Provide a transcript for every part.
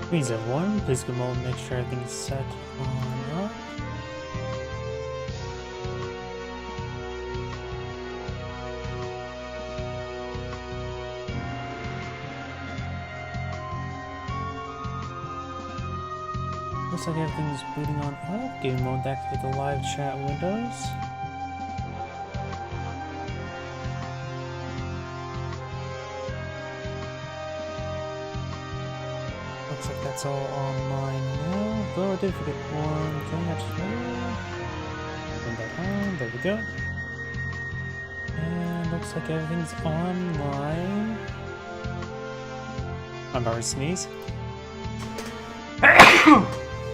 Greetings everyone, please go mode, make sure everything's set on up. Looks like everything's booting on up. Game mode to activate the live chat windows. Looks like that's all online now. Though I did forget one thing actually. Turn that on, there we go. And looks like everything's online. I'm about to sneeze.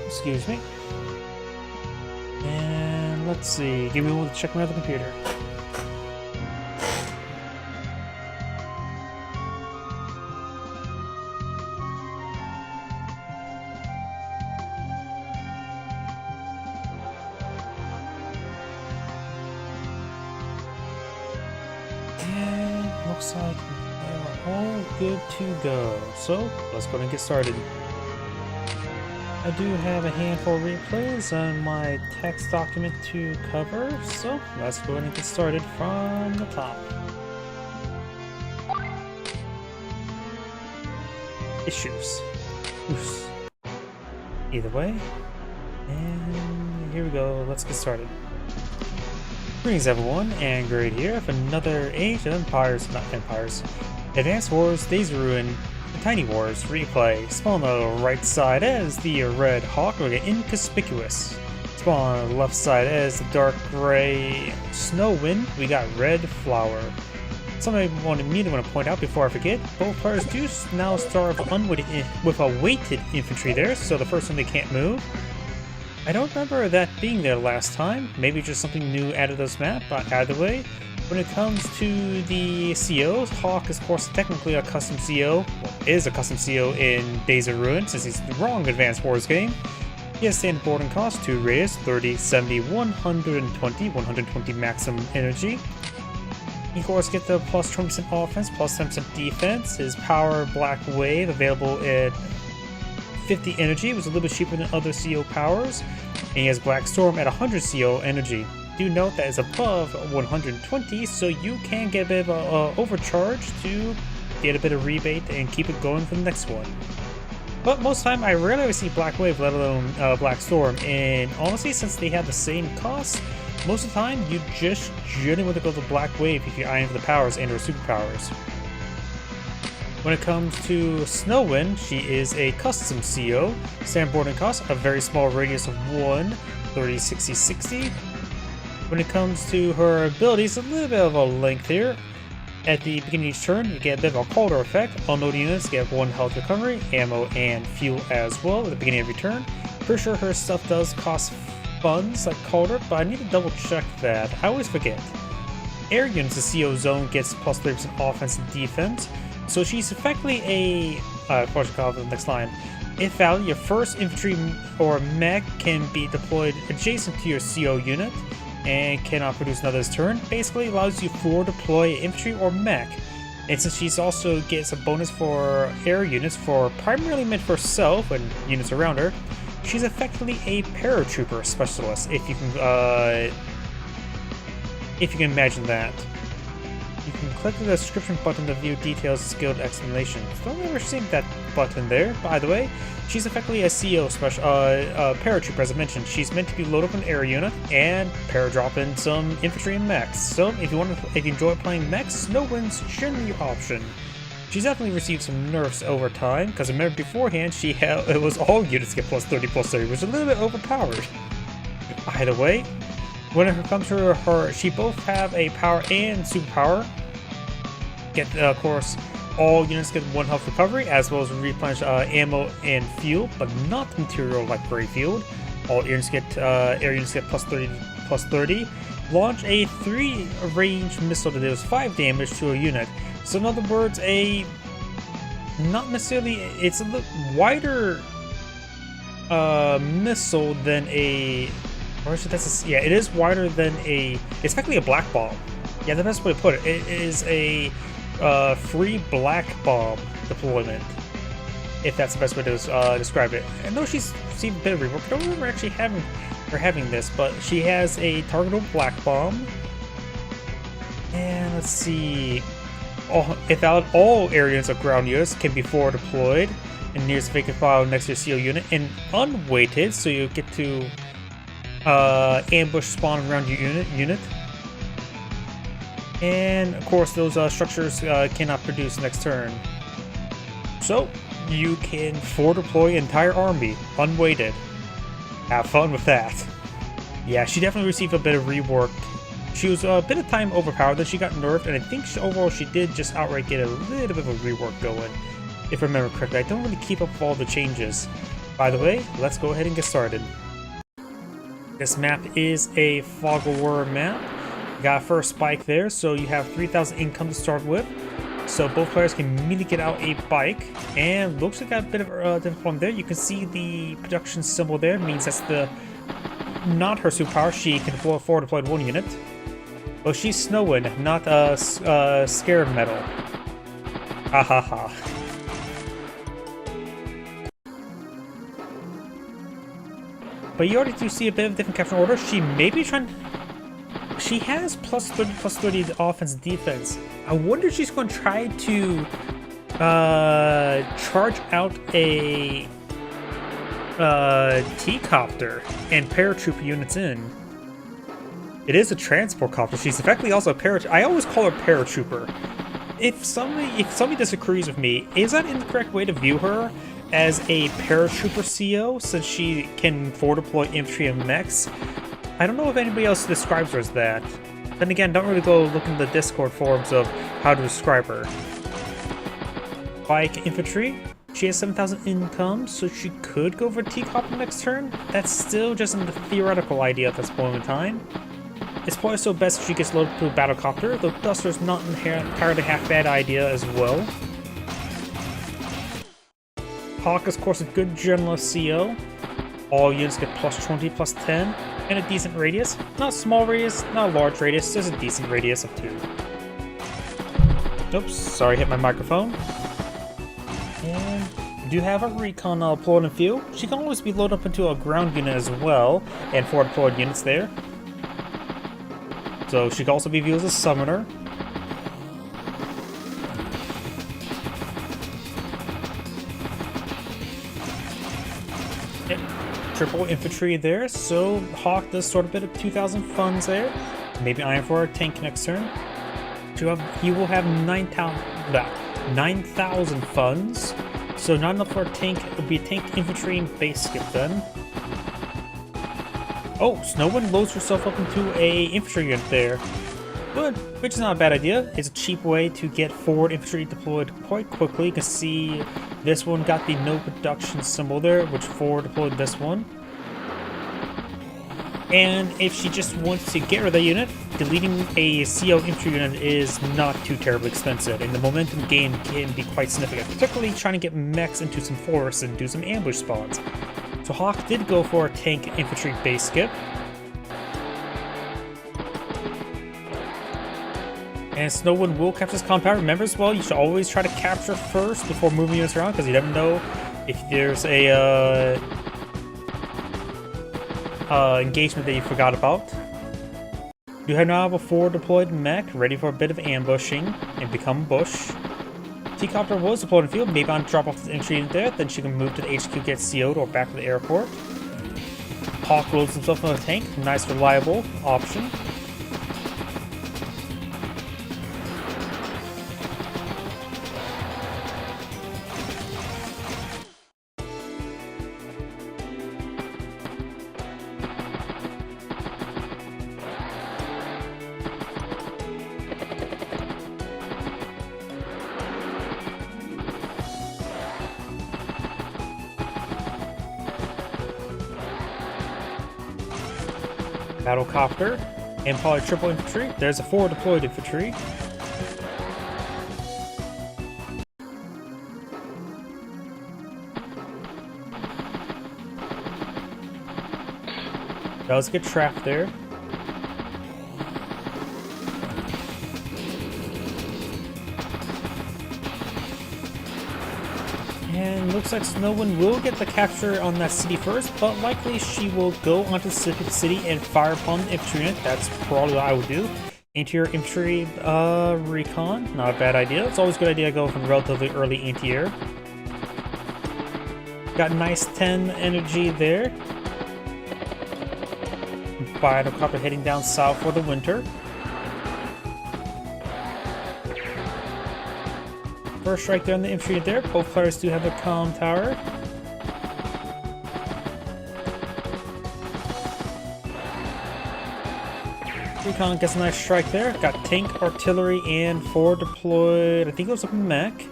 Excuse me. And let's see. Give me a moment to check my other computer. And looks like we're all good to go. So let's go ahead and get started. I do have a handful of replays on my text document to cover, so let's go ahead and get started from the top. Issues. Oops. Either way. And here we go, let's get started. Greetings everyone, and Great here with another Age of Empires, not Empires, Advanced Wars, Days of Ruin, Tiny Wars replay. Spawn on the right side as the red hawk, we get inconspicuous. Spawn on the left side as the dark gray snow wind, we got red flower. Something I immediately want to point out before I forget, both players do now start with a weighted infantry there, so the first one they can't move. I don't remember that being there last time, maybe just something new added to this map, but either way, when it comes to the COs, Hawk is of course technically a custom CO, well, is a custom CO in Days of Ruin since he's the wrong Advanced Wars game. He has standard boarding cost, 2 radius, 30, 70, 120 maximum energy. He of course gets the plus 20% offense, plus 10% defense. His power Black Wave available at 50 energy, it was a little bit cheaper than other CO powers. And he has Black Storm at 100 CO energy. Do note that is above 120, so you can get a bit of overcharge to get a bit of rebate and keep it going for the next one. But most of the time, I rarely ever see Black Wave, let alone Black Storm, and honestly, since they have the same cost, most of the time, you just generally want to go to Black Wave if you're eyeing for the powers and or superpowers. When it comes to Snowwind, she is a custom CO, standard boarding cost, a very small radius of 1, 30, 60, 60. When it comes to her abilities, a little bit of a length here. At the beginning of each turn, you get a bit of a Calder effect. All node units get 1 health recovery, ammo, and fuel as well at the beginning of your turn. Pretty sure her stuff does cost funds like Calder, but I need to double check that. I always forget. Air units, the CO zone gets plus 30% offense and defense. So she's effectively a, what should I call it, the next line. If valid, your first infantry or mech can be deployed adjacent to your CO unit and cannot produce another this turn. Basically allows you to deploy infantry or mech. And since she's also gets a bonus for air units for primarily meant for herself and units around her, she's effectively a paratrooper specialist, if you can imagine that. You can click the description button to view details and skilled explanations. Don't ever see that button there, by the way. She's effectively a CO paratrooper, as I mentioned. She's meant to be loaded up an air unit and paradrop in some infantry and mechs. So if you enjoy playing mechs, Snowwind's generally your option. She's definitely received some nerfs over time, because I remember beforehand it was all units get plus 30, which is a little bit overpowered. Either way, when it comes to her, she both have a power and superpower. Get, of course, all units get 1 health recovery, as well as replenish ammo and fuel, but not material like Grey Field. All air units get plus 30. Launch a 3-range missile that deals 5 damage to a unit. So in other words, not necessarily, it's a little wider missile than a. Or should that's yeah, it is wider than a. It's effectively a black bomb. Yeah, the best way to put it. It is a free black bomb deployment. if that's the best way to describe it. I know she's received a bit of rework. I don't remember actually having this, but she has a targetable black bomb. And let's see. All areas of ground units can be forward deployed and nearest vacant file next to your CO unit, and unweighted, so you get to ambush spawn around your unit. And of course, those structures cannot produce next turn. So you can forward deploy entire army unweighted. Have fun with that. Yeah, she definitely received a bit of rework. She was a bit of time overpowered, then she got nerfed, and I think overall she did just outright get a little bit of a rework going, if I remember correctly. I don't really keep up with all the changes. By the way, let's go ahead and get started. This map is a Fog of War map. Got first spike there, so you have 3,000 income to start with. So both players can immediately get out a bike, and looks like got a bit of a different problem there. You can see the production symbol there, means that's not her superpower. She can forward deploy one unit. Well, she's snowing, not scared metal. Ha ha ha. But you already do see a bit of different capture order. She may be trying. She has plus 30 offense and defense. I wonder if she's going to try to charge out a T-copter and paratrooper units in. It is a transport copter. She's effectively also a paratrooper. I always call her paratrooper. If somebody disagrees with me, is that an incorrect way to view her as a paratrooper CO, since she can forward deploy infantry and mechs? I don't know if anybody else describes her as that. Then again, don't really go look in the Discord forums of how to describe her. Bike infantry. She has 7,000 income, so she could go for T-copter next turn. That's still just a theoretical idea at this point in time. It's probably still best if she gets loaded to a battlecopter, though Duster's not entirely half bad idea as well. Hawk is of course a good generalist CO. All units get plus 20, plus 10, and a decent radius. Not small radius, not a large radius, just a decent radius of 2. Oops, sorry, hit my microphone. And we do have a recon deployed in field. She can always be loaded up into a ground unit as well, and 4 deployed units there. So she can also be viewed as a summoner. Triple infantry there, so Hawk does sort of bit of 2,000 funds there. Maybe Iron for a tank next turn. He will have 9,000 funds, so not enough for a tank. It would be a tank, infantry, and base skip then. Oh, Snowwind loads herself up into a infantry unit there. Good, which is not a bad idea. It's a cheap way to get forward infantry deployed quite quickly. You can see this one got the no production symbol there, which forward deployed this one. And if she just wants to get rid of that unit, deleting a CO infantry unit is not too terribly expensive, and the momentum gain can be quite significant, particularly trying to get mechs into some forests and do some ambush spawns. So Hawk did go for a tank infantry base skip. And Snowwind will capture this compound. Remember as well, you should always try to capture first before moving units around, because you never know if there's a engagement that you forgot about. You now have a forward deployed mech ready for a bit of ambushing and become bush. T-copter was deployed in the field, maybe on drop off the entry in there, then she can move to the HQ, get CO'd, or back to the airport. Hawk loads himself on a tank, nice reliable option. Battlecopter, and probably triple infantry. There's a forward deployed infantry. Does get trapped there. And looks like Snowwind will get the capture on that city first, but likely she will go onto the city and fire upon the infantry unit. That's probably what I would do. Anti-air infantry recon, not a bad idea. It's always a good idea to go from relatively early anti-air. Got nice 10 energy there. Biocopter heading down south for the winter. First strike there on the infantry there. Both players do have a comm tower. Recon gets a nice strike there. Got tank, artillery, and 4 deployed. I think it was a mech.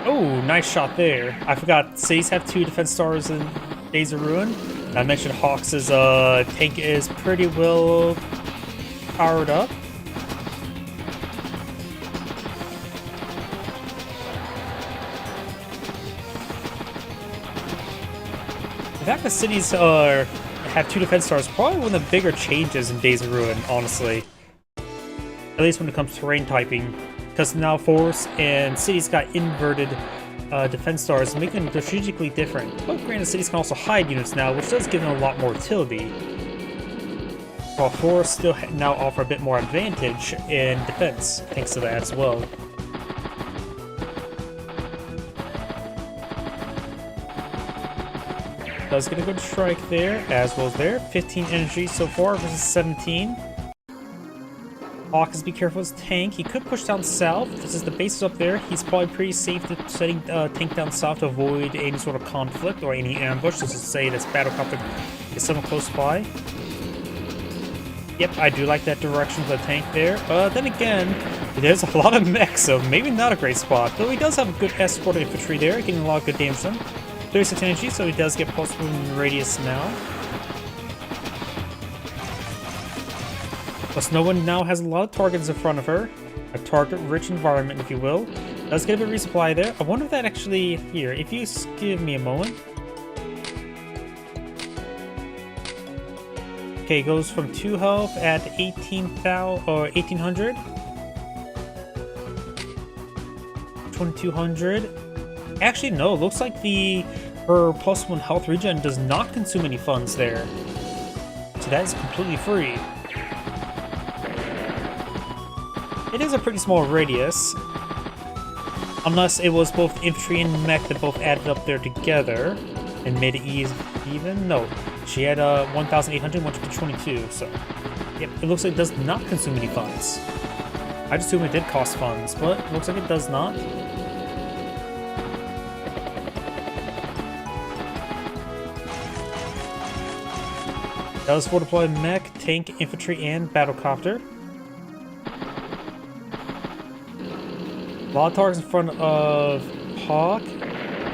Oh, nice shot there. I forgot, cities have 2 defense stars in Days of Ruin. I mentioned Hawks' tank is pretty well powered up. The fact that cities have 2 defense stars is probably one of the bigger changes in Days of Ruin, honestly. At least when it comes to terrain typing. Because now forests and cities got inverted defense stars, making them strategically different. But granted, cities can also hide units now, which does give them a lot more utility. While forests still now offer a bit more advantage in defense, thanks to that as well. Does get a good strike there, as well as there. 15 energy so far versus 17. Hawk is be careful with his tank. He could push down south. This is the base up there. He's probably pretty safe to setting tank down south to avoid any sort of conflict or any ambush. This is to say this battlecopter is somewhat close by. Yep, I do like that direction of the tank there. Then again, there's a lot of mechs, so maybe not a great spot. Though he does have a good escort infantry there, getting a lot of good damage done. 36 energy, so he does get pulse movement radius now. But Snowwind now has a lot of targets in front of her. A target-rich environment, if you will. Does get a bit of resupply there. I wonder if that actually... Here, if you give me a moment. Okay, goes from 2 health at 18,000 or 1,800. 2,200. Actually, no. Looks like her +1 health regen does not consume any funds there. So that is completely free. It is a pretty small radius. Unless it was both infantry and mech that both added up there together and made it even. No. She had 1,800, went to 22, so... Yep, it looks like it does not consume any funds. I'd assume it did cost funds, but it looks like it does not. Does 4 deploy mech, tank, infantry, and battlecopter. A lot of targets in front of Hawk.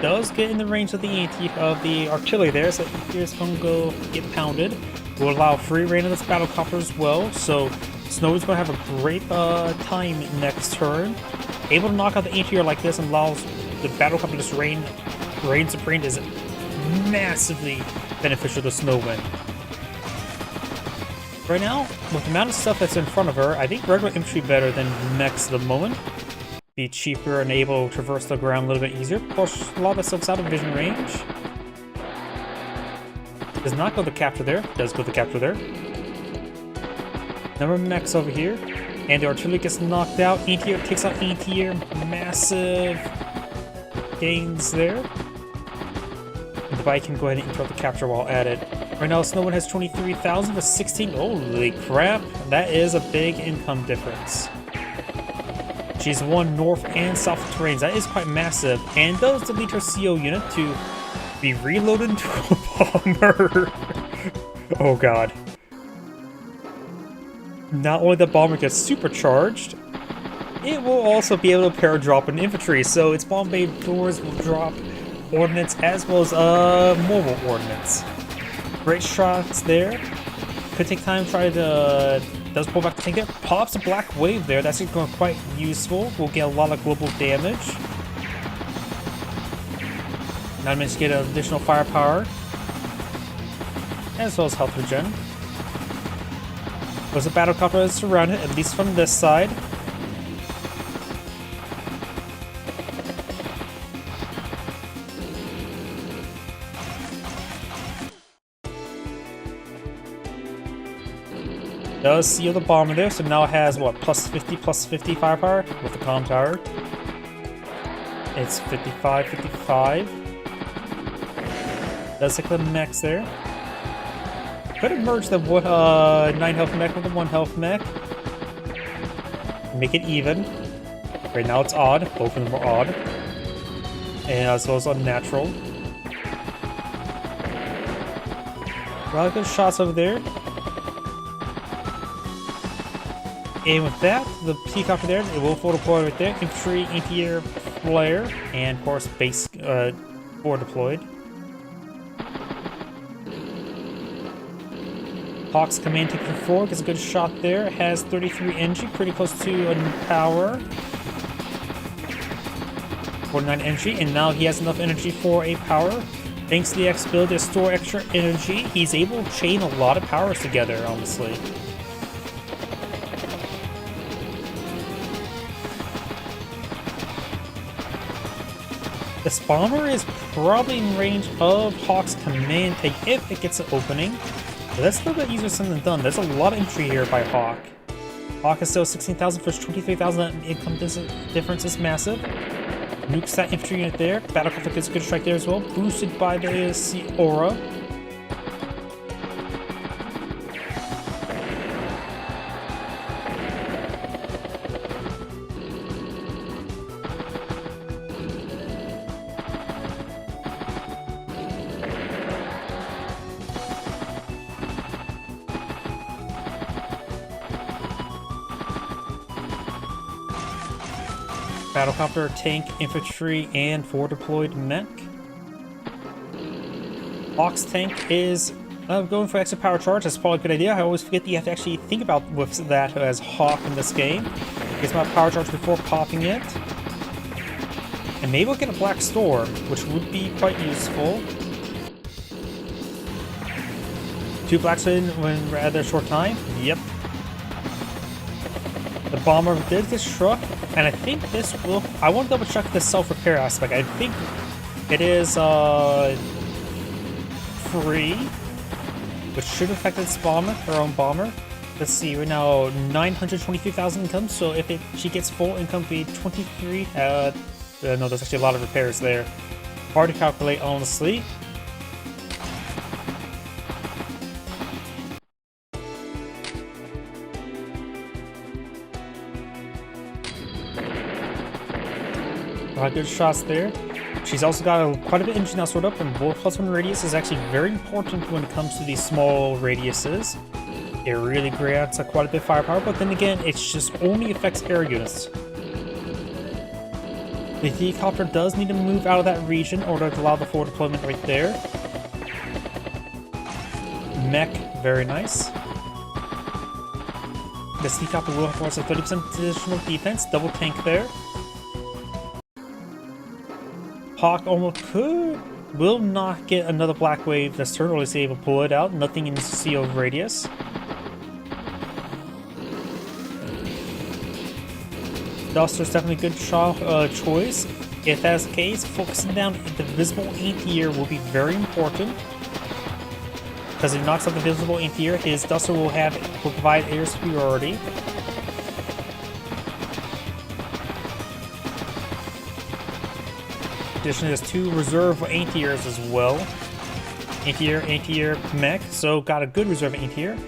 Does get in the range of the artillery there, so here's going to go get pounded. Will allow free reign of this battlecopter as well, so Snow's going to have a great time next turn. Able to knock out the anti-air like this and allows the battlecopter to just reign supreme is massively beneficial to Snowwind. Right now, with the amount of stuff that's in front of her, I think regular infantry better than mechs at the moment. Be cheaper and able to traverse the ground a little bit easier. Push a lot of stuff's out of vision range. Does not go the capture there. Does go the capture there. Number of mechs over here. And the artillery gets knocked out. Anti-air takes out anti-air. Massive gains there. And the bike can go ahead and interrupt the capture while at it. Right now, Snowwind has 23,000 for 16. Holy crap. That is a big income difference. She's won north and south terrains. That is quite massive. And does delete her CO unit to be reloaded into a bomber. Oh god. Not only the bomber gets supercharged, it will also be able to paradrop an infantry. So its bomb bay doors will drop ordnance as well as mobile ordnance. Great shots there. Could take time to try to... Does pull back the tank there. Pops a black wave there. That's going to be quite useful. We'll get a lot of global damage. Not managed to get additional firepower. As well as health regen. There's a battlecopter that's surrounded, at least from this side. Does seal the bomber there, so now it has what, plus 50 firepower with the comm tower. It's 55, 55. Does take the mechs there. Could have merged the 9 health mech with the 1 health mech. Make it even. Right now it's odd. Both of them are odd. And as well as unnatural. Rather good shots over there. And with that, the helicopter there, it will full deploy right there. Infantry, anti-air flare, and of course base forward deployed. Hawk's command taking forward gets a good shot there. It has 33 energy, pretty close to power. 49 energy, and now he has enough energy for a power. Thanks to the X ability to store extra energy, he's able to chain a lot of powers together, honestly. This bomber is probably in range of Hawk's command take if it gets an opening. But that's a little bit easier said than done. There's a lot of entry here by Hawk. Hawk is still 16,000 versus 23,000. Income difference is massive. Nukes that infantry unit there. Battlecraft gets a good strike there as well. Boosted by the Aura. Battlecopter, tank, infantry, and 4 deployed mech. Hawk's tank is going for extra power charge. That's probably a good idea. I always forget that you have to actually think about with that as Hawk in this game. Gets my power charge before popping it. And maybe we'll get a Black Storm, which would be quite useful. 2 Blacks in rather short time. Yep. The bomber did get struck, and I think this will... I want to double check the self-repair aspect. I think it is free, which should affect its bomber, her own bomber. Let's see, we're now 923,000 income, so if she gets full income, be 23. No, there's actually a lot of repairs there. Hard to calculate, honestly. Good shots there. She's also got quite a bit of energy now stored up, and Wolf +1 radius is actually very important when it comes to these small radiuses. It really grants quite a bit of firepower, but then again, it just only affects air units. The helicopter does need to move out of that region in order to allow the forward deployment right there. Mech, very nice. This helicopter will have also 30% additional defense, double tank there. Hawk almost will not get another black wave this turn, or at least able to pull it out. Nothing in CO radius. Duster's definitely a good choice. If that's the case, focusing down the visible anti-air will be very important. Because if he knocks out the visible anti-air, his Duster will provide air superiority. Additionally, there's 2 reserve anti-airs as well. Anti-air, mech, so got a good reserve anti-air.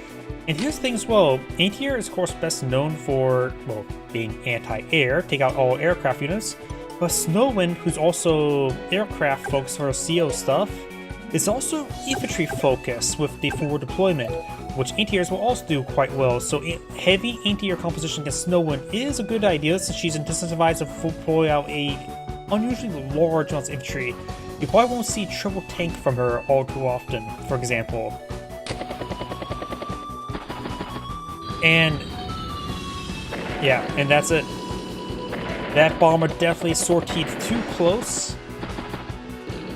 And here's the thing as well, anti-air is of course best known for, well, being anti-air, take out all aircraft units. But Snowwind, who's also aircraft focused for CO stuff, is also infantry focused with the forward deployment, which anti-airs will also do quite well. So heavy anti-air composition against Snowwind is a good idea since she's incentivized to deploy out a unusually large amounts of infantry. You probably won't see triple tank from her all too often, for example. And yeah, and that's it. That bomber definitely sortied too close.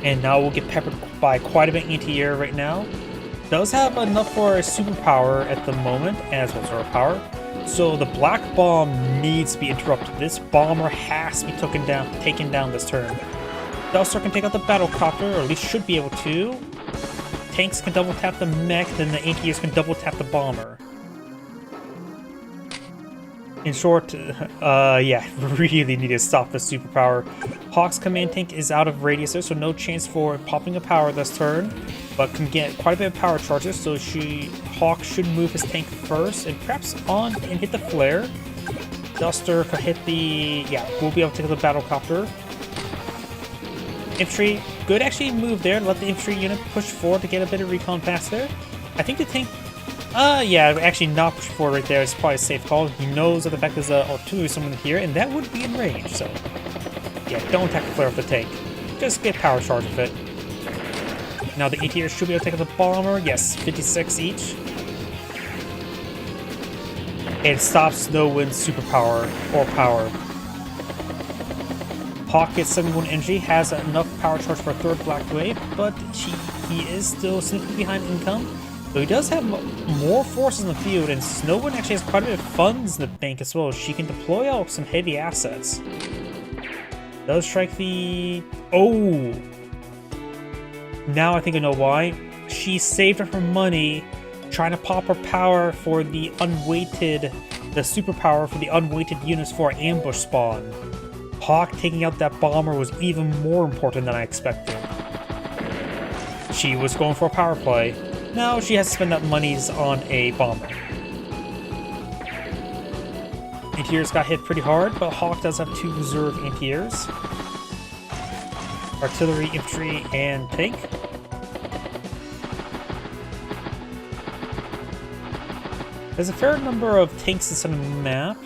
And now we'll get peppered by quite a bit anti-air right now. Does have enough for a superpower at the moment, as well as her power. So the black bomb needs to be interrupted. This bomber has to be taken down this turn. Duster can take out the battlecopter, or at least should be able to. Tanks can double tap the mech, then the anti-airs can double tap the bomber. In short, yeah, really need to stop the superpower. Hawk's command tank is out of radius there, so no chance for popping a power this turn, but can get quite a bit of power charges, so Hawk should move his tank first, and perhaps on and hit the flare. Duster could hit the... yeah, we'll be able to take the battlecopter. Infantry, good actually move there, let the infantry unit push forward to get a bit of recon pass there. I think the tank... yeah, actually not push forward right there. It's probably a safe call. He knows that the fact there's an artillery someone here, and that would be in range, so... yeah, don't attack the flare with the tank. Just get power charge with it. Now the ATR should be able to take out the bomber. Yes, 56 each. And stop Snowwind's superpower, or power. Hawk gets 71 energy, has enough power charge for a third black wave, but he is still significantly behind income. So he does have more forces in the field, and Snowwind actually has quite a bit of funds in the bank as well. She can deploy out some heavy assets. Does strike the... oh! Now I think I know why. She saved up her money trying to pop her power for the unweighted... the superpower for the unweighted units for ambush spawn. Hawk taking out that bomber was even more important than I expected. She was going for a power play. Now she has to spend that monies on a bomber. Anti-airs got hit pretty hard, but Hawk does have 2 reserve anti-airs. Artillery, infantry, and tank. There's a fair number of tanks on the map.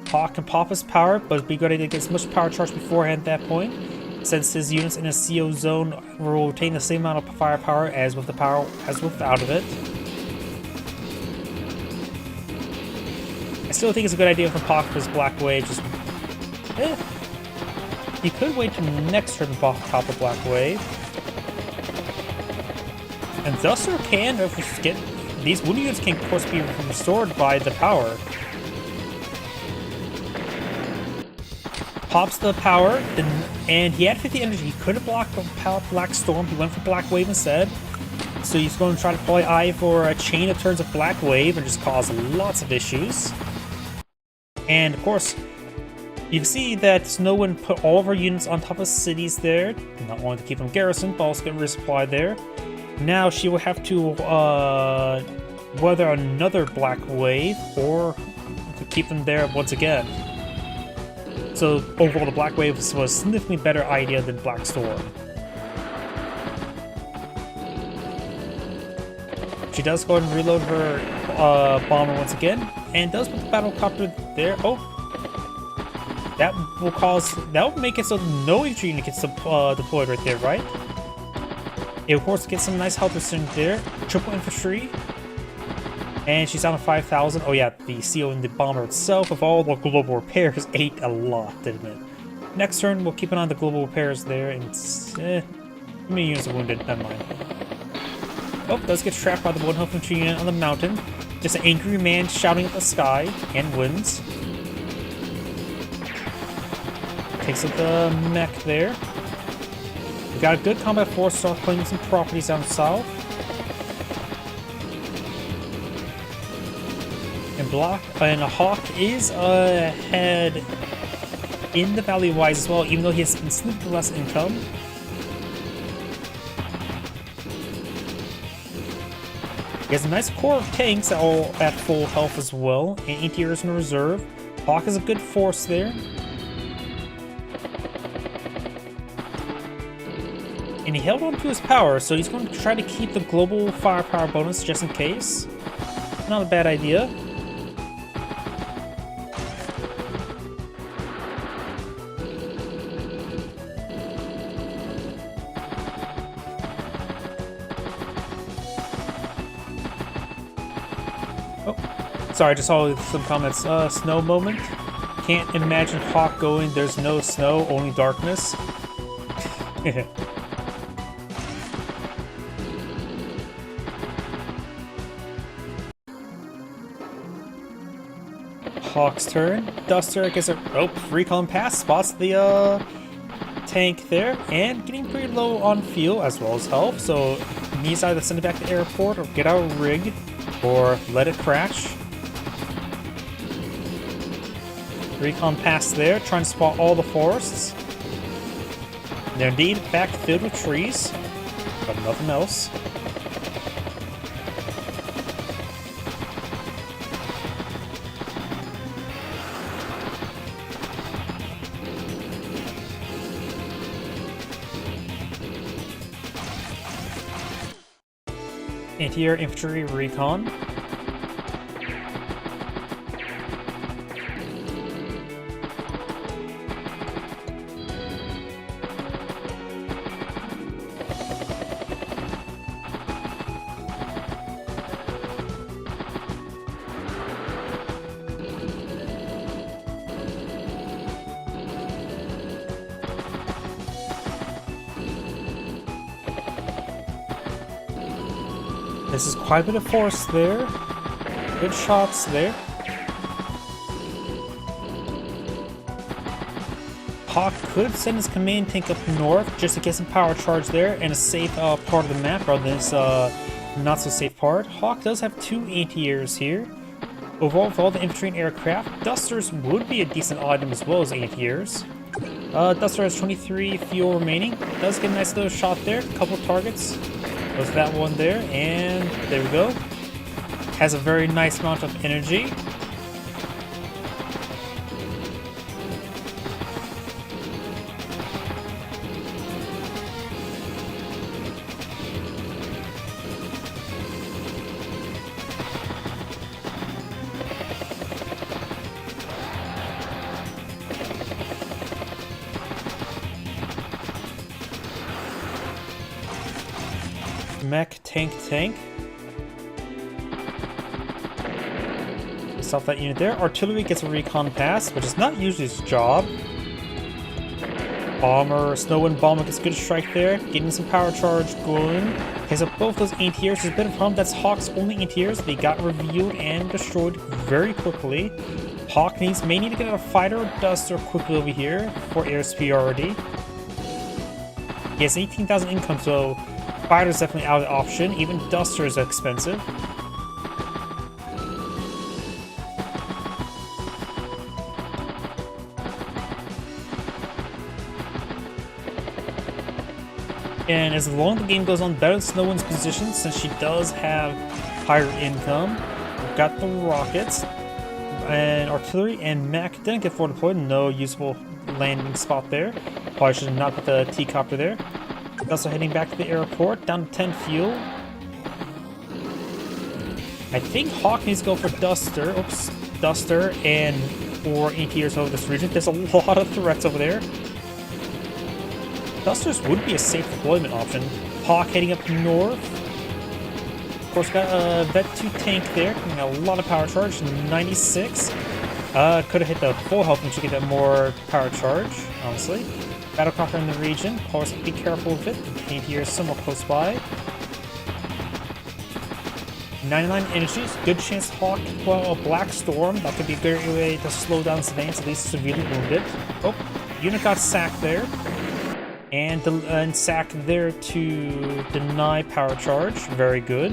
Hawk can pop his power, but it'd be good idea to get as much power charge beforehand at that point, since his units in a CO zone will retain the same amount of firepower as with out of it. I still think it's a good idea for Hawk for his black wave. Just, he could wait till next turn to pop a black wave. And Duster can get these wounded units can of course be restored by the power. Pops the power, and he had 50 energy. He could have blocked the Black Storm. He went for Black Wave instead. So he's going to try to deploy Eye for a chain of turns of Black Wave and just cause lots of issues. And of course, you can see that Snowwind put all of her units on top of cities there. Not wanting to keep them garrisoned, but also get resupply there. Now she will have to weather another Black Wave or to keep them there once again. So overall, the Black Wave was a significantly better idea than Black Storm. She does go ahead and reload her bomber once again, and does put the battlecopter there. Oh, that will make it so no infantry unit gets deployed right there, right? It of course gets some nice health percentage there. Triple infantry. And she's down to 5,000. Oh yeah, the CO and the bomber itself of all the global repairs ate a lot, didn't it? Next turn, we'll keep an eye on the global repairs there, and how many units are wounded? Never mind. Oh, does get trapped by the one health infantry unit on the mountain. Just an angry man shouting at the sky, and wins. Takes up the mech there. We got a good combat force, start claiming some properties down south. And a Hawk is ahead in the Valley Wise as well, even though he has significantly less income. He has a nice core of tanks that are all at full health as well, and anti-airs in reserve. Hawk is a good force there. And he held on to his power, so he's going to try to keep the global firepower bonus just in case. Not a bad idea. Sorry, I just saw some comments. Snow moment. Can't imagine Hawk going, there's no snow, only darkness. Hawk's turn. Duster gets a recon pass, spots the tank there, and getting pretty low on fuel as well as health, so he needs either send it back to the airport or get out of rig or let it crash. Recon pass there, trying to spot all the forests. They're indeed back filled with trees, but nothing else. Anti-air infantry recon. This is quite a bit of force there. Good shots there. Hawk could send his command tank up north just to get some power charge there and a safe part of the map rather than this not so safe part. Hawk does have 2 anti-airs here. Overall, with all the infantry and aircraft, Dusters would be a decent item as well as anti-airs. Duster has 23 fuel remaining. Does get a nice little shot there. A couple targets. Was that one there, and there we go. Has a very nice amount of energy. Mech, tank. Stop that unit there. Artillery gets a recon pass, which is not usually its job. Bomber, Snowwind Bomber gets a good strike there, getting some power charge going. Okay, so both those anti-airs, there's a bit of problem. That's Hawk's only anti-airs. They got revealed and destroyed very quickly. Hawk may need to get a fighter or duster quickly over here for air superiority. He has 18,000 income, so fighter's definitely out of the option. Even duster is expensive. And as long as the game goes on, better than Snowwind's position since she does have higher income. We've got the rockets and artillery and mech didn't get forward deployed. No usable landing spot there. Probably should not put the T-copter there. Also heading back to the airport, down to 10 fuel. I think Hawk needs to go for Duster. Oops, Duster and 4 anti-airs over this region. There's a lot of threats over there. Dusters would be a safe deployment option. Hawk heading up north. Of course, got a Vet 2 tank there, getting a lot of power charge, 96. Could have hit the full health and should get that more power charge, honestly. Battlecopter in the region, of course, be careful with it. The anti-air is somewhat close by. 99 energies, good chance Hawk, well, a Black Storm. That could be a great way to slow down his advance, at least severely wounded. Oh, unit got sacked there. And sacked there to deny power charge. Very good.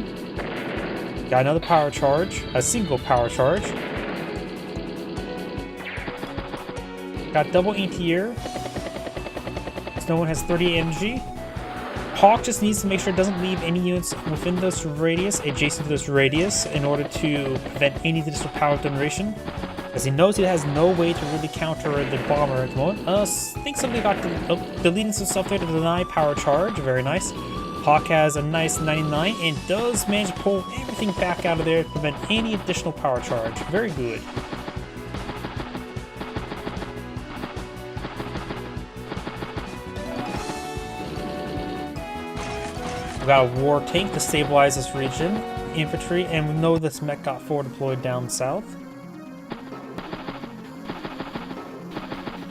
Got another power charge, a single power charge. Got double anti-air. Snowwind has 30 energy. Hawk just needs to make sure it doesn't leave any units within this radius, adjacent to this radius, in order to prevent any additional power generation. As he knows he has no way to really counter the bomber at the moment. I think somebody got deleting some stuff there to deny power charge. Very nice. Hawk has a nice 99 and does manage to pull everything back out of there to prevent any additional power charge. Very good. We've got a war tank to stabilize this region, infantry, and we know this mech got forward deployed down south.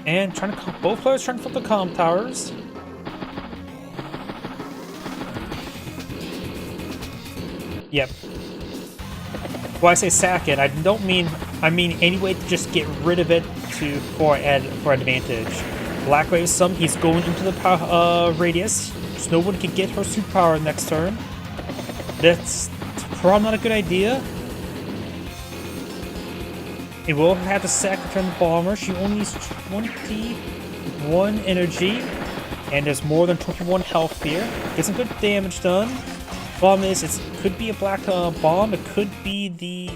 And both players trying to flip the comm towers. Yep. When I say sack it, I mean any way to just get rid of it for advantage. Blackwave's he's going into the radius. Snowwood can get her superpower next turn. That's probably not a good idea. It will have to sack to turn the bomber. She only needs 21 energy, and there's more than 21 health here. Get some good damage done. Problem is, it could be a black bomb. It could be the...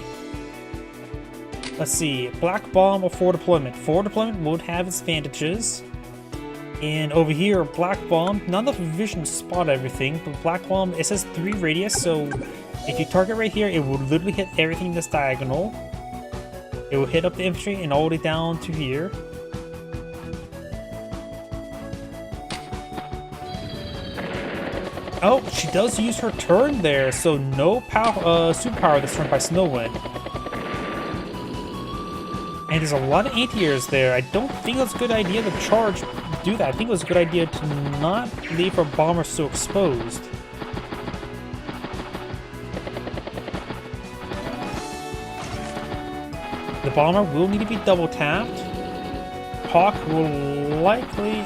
Let's see, black bomb or forward deployment. Forward deployment would have its advantages. And over here, black bomb, not enough vision to spot everything, but black bomb, it says 3 radius, so if you target right here, it will literally hit everything that's diagonal. It will hit up the infantry and all the way down to here. Oh, she does use her turn there, so no power, superpower this turn by Snowwind. And there's a lot of anti-airs there. I don't think it's a good idea to charge, do that. I think it was a good idea to not leave her bomber so exposed. The bomber will need to be double tapped. Hawk will likely...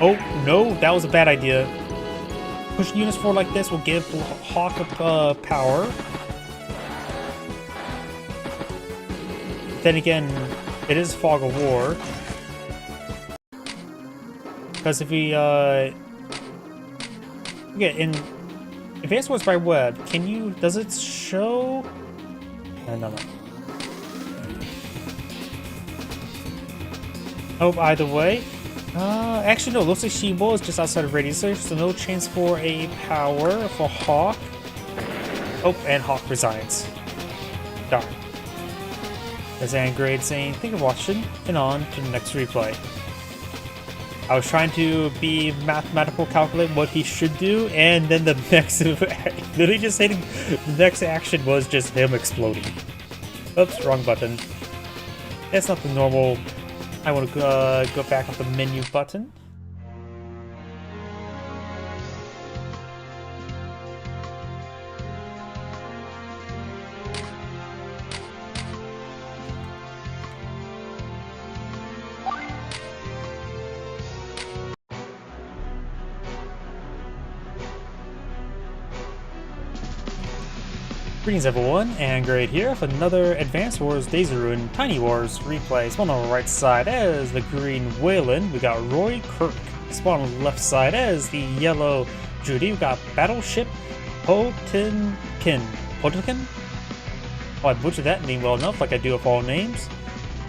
Oh, no, that was a bad idea. Pushing units forward like this will give Hawk up power. Then again, it is Fog of War. Because if we, okay, in Advanced Wars by Web, can you, does it show? No. Oh, either way. Actually, no, it looks like she was just outside of radius, so no chance for a power for Hawk. Oh, and Hawk resigns. Darn. As Angrade saying, thank you for watching, and on to the next replay. I was trying to be mathematical, calculate what he should do, and then the next, literally just hitting, the next action was just him exploding. Oops, wrong button. That's not the normal, I want to go back up the menu button. Greetings everyone, and Great here for another Advanced Wars Days of Ruin Tiny Wars replay. Spawn on the right side as the green Wayland, we got Roy Kirk. Spawn on the left side as the yellow Judy, we got Battleship Potemkin. Potemkin? Oh, I butchered that name well enough, like I do with all names.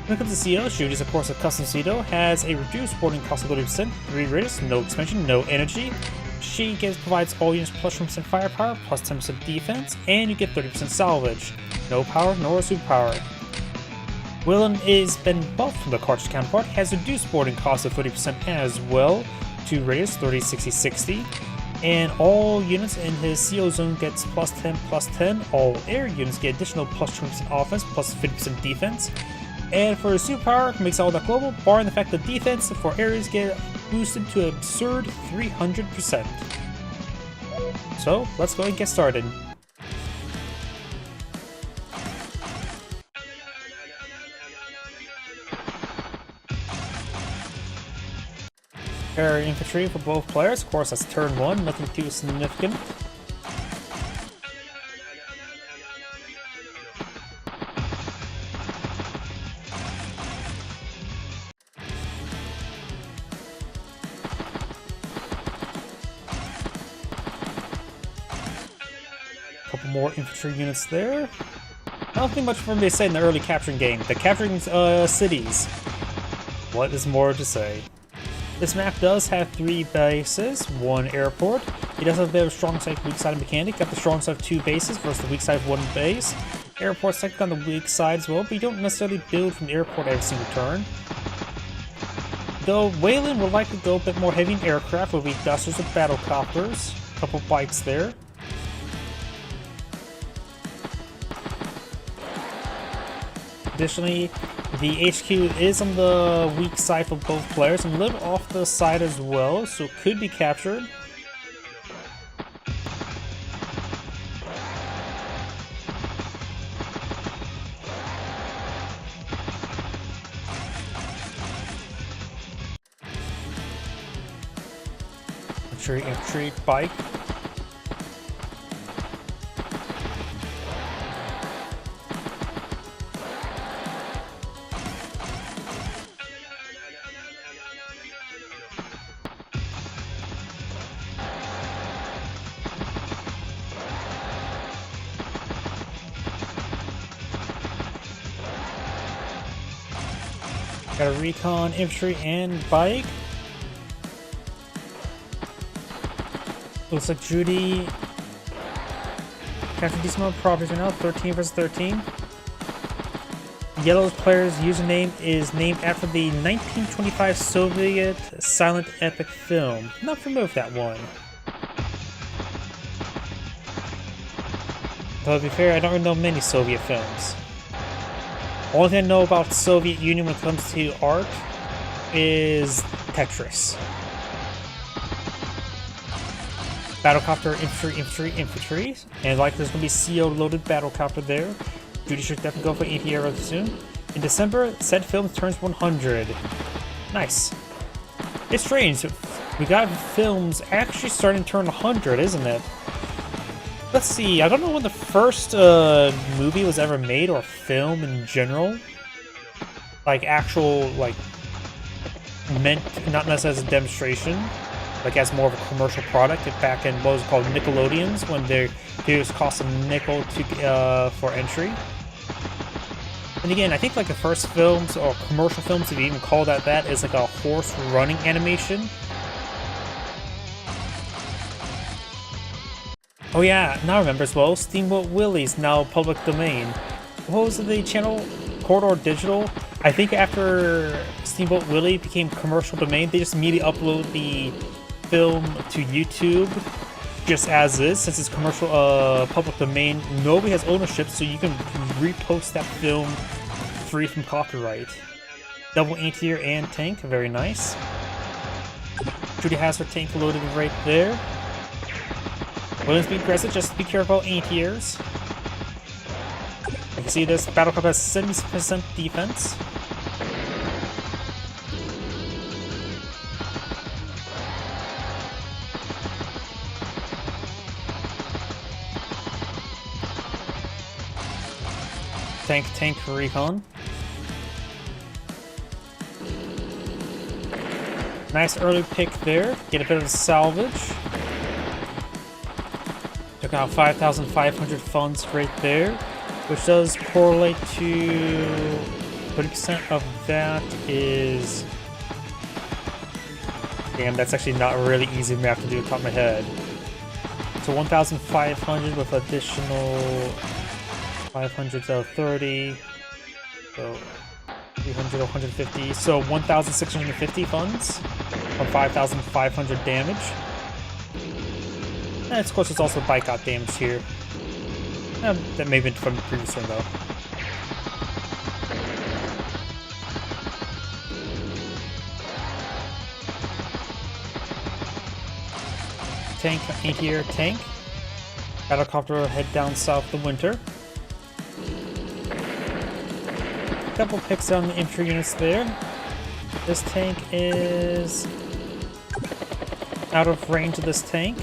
When it comes to CEDO, Judy's of course a custom CEDO, has a reduced boarding cost of 30%, 3 radius, no expansion, no energy. She provides all units plus 1% firepower, plus 10% defense, and you get 30% salvage. No power, nor superpower. Willem is been buffed from the cartridge counterpart, has reduced boarding cost of 30% as well, to radius 30, 60, 60, and all units in his CO zone gets plus 10, plus 10. All air units get additional plus 20% offense, plus 50% defense. And for superpower, makes all that global, barring the fact that defense for areas get boosted to an absurd 300%. So, let's go and get started. Air infantry for both players, of course that's turn 1, nothing too significant. Couple more infantry units there. I don't think much for me to say in the early capturing game. The capturing cities. What is more to say? This map does have 3 bases, 1 airport. It does have a bit of a strong side, weak side mechanic. Got the strong side of 2 bases versus the weak side of 1 base. Airport's technically on the weak side as well, but you don't necessarily build from the airport every single turn. Though Wayland will likely go a bit more heavy in aircraft, will be dusters with battlecopters. Couple bikes there. Additionally, the HQ is on the weak side for both players and a little off the side as well, so it could be captured. Infantry bike. Got a recon, infantry, and bike. Looks like Judy captured a decent amount of properties right now. 13 versus 13. Yellow's player's username is named after the 1925 Soviet silent epic film. Not familiar with that one. Though to be fair, I don't really know many Soviet films. Only thing I know about Soviet Union when it comes to art is Tetris. Battlecopter, infantry. And like there's going to be CO loaded battlecopter there. Judy should definitely go for anti-air soon. In December, said film turns 100. Nice. It's strange. We got films actually starting to turn 100, isn't it? Let's see. I don't know when the first movie was ever made, or film in general. Like actual, like meant not necessarily as a demonstration, like as more of a commercial product. Back in what was called Nickelodeons, when their videos cost a nickel to for entry. And again, I think like the first films or commercial films, if you even call that, is like a horse running animation. Oh yeah, now I remember as well, Steamboat Willie's now public domain. What was the channel? Corridor Digital? I think after Steamboat Willie became commercial domain, they just immediately upload the film to YouTube just as is. Since it's commercial public domain, nobody has ownership, so you can repost that film free from copyright. Double anti-air and tank, very nice. Judy has her tank loaded right there. Williams be aggressive, just be careful about anti-airs. You can see this battle cup has 70% defense. Tank recon. Nice early pick there. Get a bit of salvage. Took out 5,500 funds right there, which does correlate to 30% of that is... Damn, that's actually not really easy math to do off the top of my head. So 1,500 with additional 500, so 30, so 300, 150, so 1,650 funds from 5,500 damage. And of course, it's also bike out damage here. That may have been from the previous one, though. Tank, anti-air tank. Battlecopter head down south the winter. Couple picks on the infantry units there. This tank is out of range of this tank.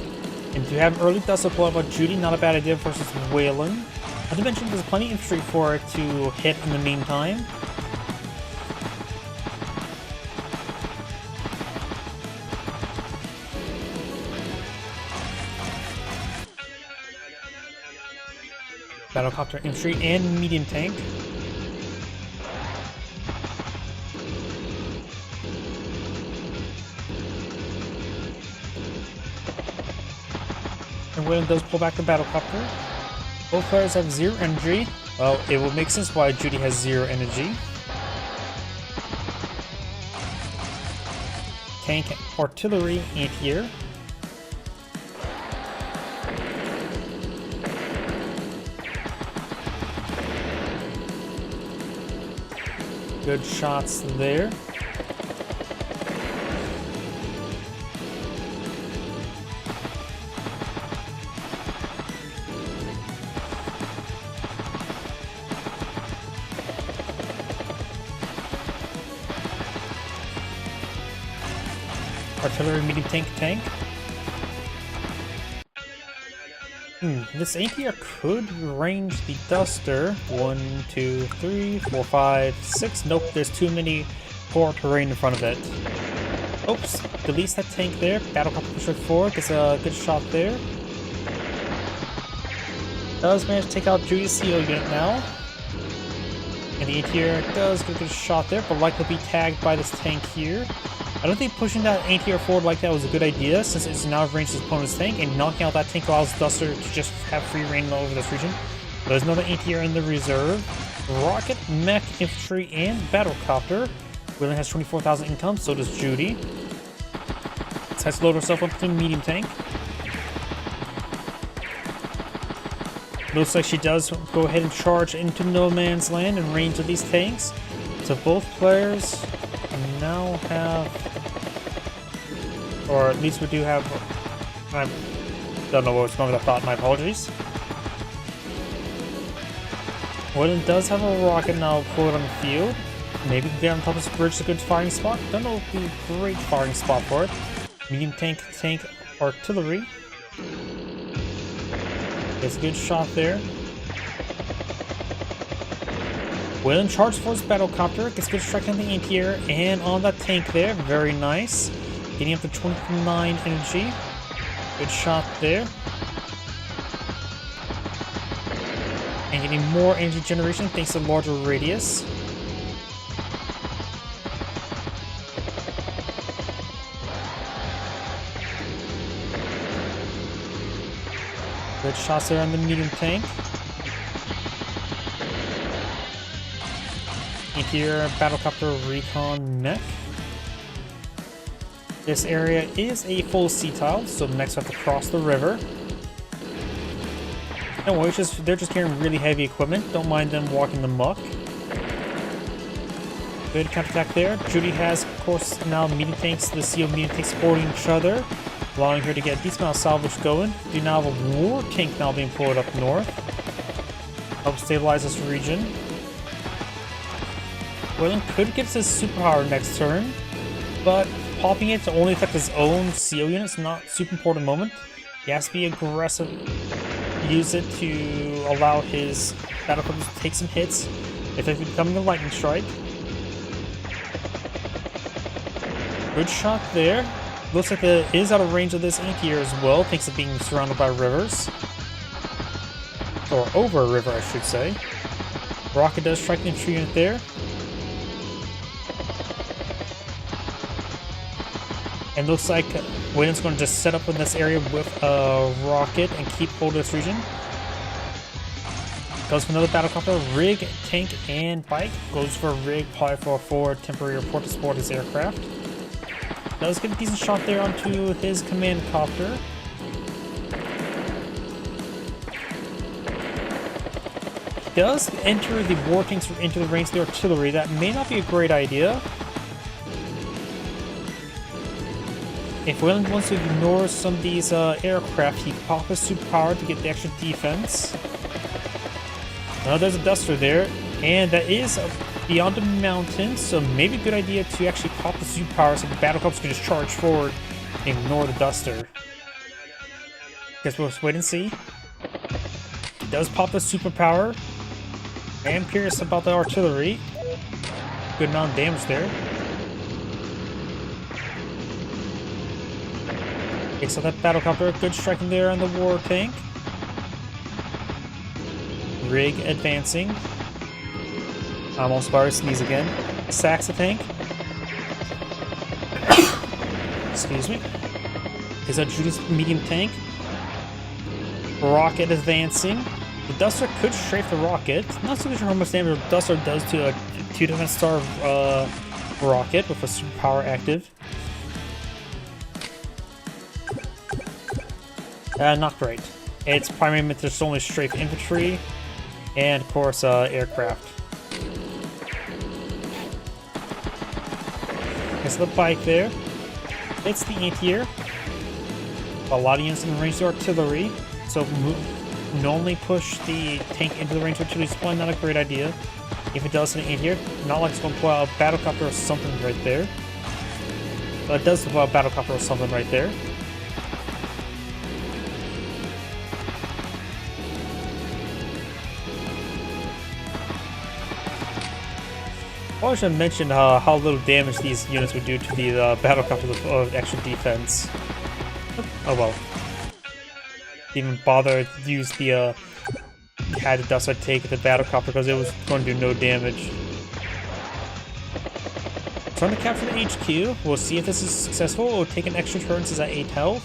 And to have early dust deploy about Judy, not a bad idea versus Whalen. Not to mention there's plenty of infantry for it to hit in the meantime. Battlecopter infantry and medium tank. And Whalen does pull back the battlecopter. Both players have 0 energy. Well, it will make sense why Judy has 0 energy. Tank, artillery, anti-air. Good shots there. Artillery, medium tank. This anti-air could range the Duster. 1, 2, 3, 4, 5, 6. Nope, there's too many poor terrain in front of it. Oops, deletes that tank there. Battlecopter pusher forward, gets a good shot there. Does manage to take out Judy's CO unit now. And the anti-air does get a good shot there, but likely be tagged by this tank here. I don't think pushing that anti-air forward like that was a good idea, since it's now range his opponent's tank, and knocking out that tank allows Duster to just have free reign over this region. There's another anti-air in the reserve. Rocket, Mech, Infantry, and Battlecopter. Wheeling has 24,000 income, so does Judy. Decides to load herself up to medium tank. Looks like she does go ahead and charge into no man's land in range of these tanks. So both players now have, or at least we do have, I don't know what was going with that thought, my apologies. Wooden does have a rocket now pulled on the field. Maybe we can get on top of this bridge, a good firing spot. Don't know if it would be a great firing spot for it. Medium tank, artillery. Gets a good shot there. Whalen charges for his battlecopter, gets good strike on the anti-air and on that tank there. Very nice. Getting up to 29 energy. Good shot there. And getting more energy generation thanks to larger radius. Good shots there on the medium tank. Interior battlecopter recon mech. This area is a full sea tile, so next we have to cross the river. Don't worry, they're just carrying really heavy equipment. Don't mind them walking the muck. Good counterattack there. Judy has, of course, now medium tanks, the CO medium tanks supporting each other, allowing her to get a decent amount of salvage going. Do now have a war tank now being pulled up north. Help stabilize this region. Whalen could get his superpower next turn, but popping it to only affect his own CO units, not super important moment. He has to be aggressive, use it to allow his battlecruisers to take some hits if it's becoming a lightning strike. Good shot there. Looks like it is out of range of this anti-air as well, thanks to being surrounded by rivers. Or over a river, I should say. Rocket does strike the infantry unit there. And looks like Wayland's going to just set up in this area with a rocket and keep hold of this region. Goes for another battlecopter, rig, tank, and bike. Goes for a rig, probably for a forward temporary report to support his aircraft. Does get a decent shot there onto his command copter. Does enter the war tanks into the range of the artillery. That may not be a great idea. If Wayland wants to ignore some of these aircraft, he can pop his superpower to get the extra defense. There's a Duster there, and that is beyond the mountain, so maybe a good idea to actually pop the superpower so the battlecruisers can just charge forward and ignore the Duster. Guess we'll just wait and see. He does pop the superpower. I am curious about the artillery. Good amount of damage there. Okay, so that battlecopter, good striking there on the war tank. Rig advancing. I'm almost about to sneeze again. Sacks the tank. Excuse me. Is that Judy's medium tank? Rocket advancing. The Duster could strafe the rocket. Not so sure how much damage the Duster does to a 2 defense star rocket with a superpower active. Not great. It's primarily meant to just only strafe infantry and, of course, aircraft. It's the bike there. It's the anti-air. A lot of units in the range of artillery, so normally push the tank into the range of artillery is probably not a great idea. If it does in the anti-air, not like it's going to pull out a battlecopter or something right there. But it does pull out a battlecopter or something right there. I should have mentioned how little damage these units would do to the battlecopter extra defense. Oh well. Didn't even bother to use the had the Duster take the battlecopter because it was going to do no damage. Trying to capture the HQ. We'll see if this is successful. We'll take an extra turn since at 8 health.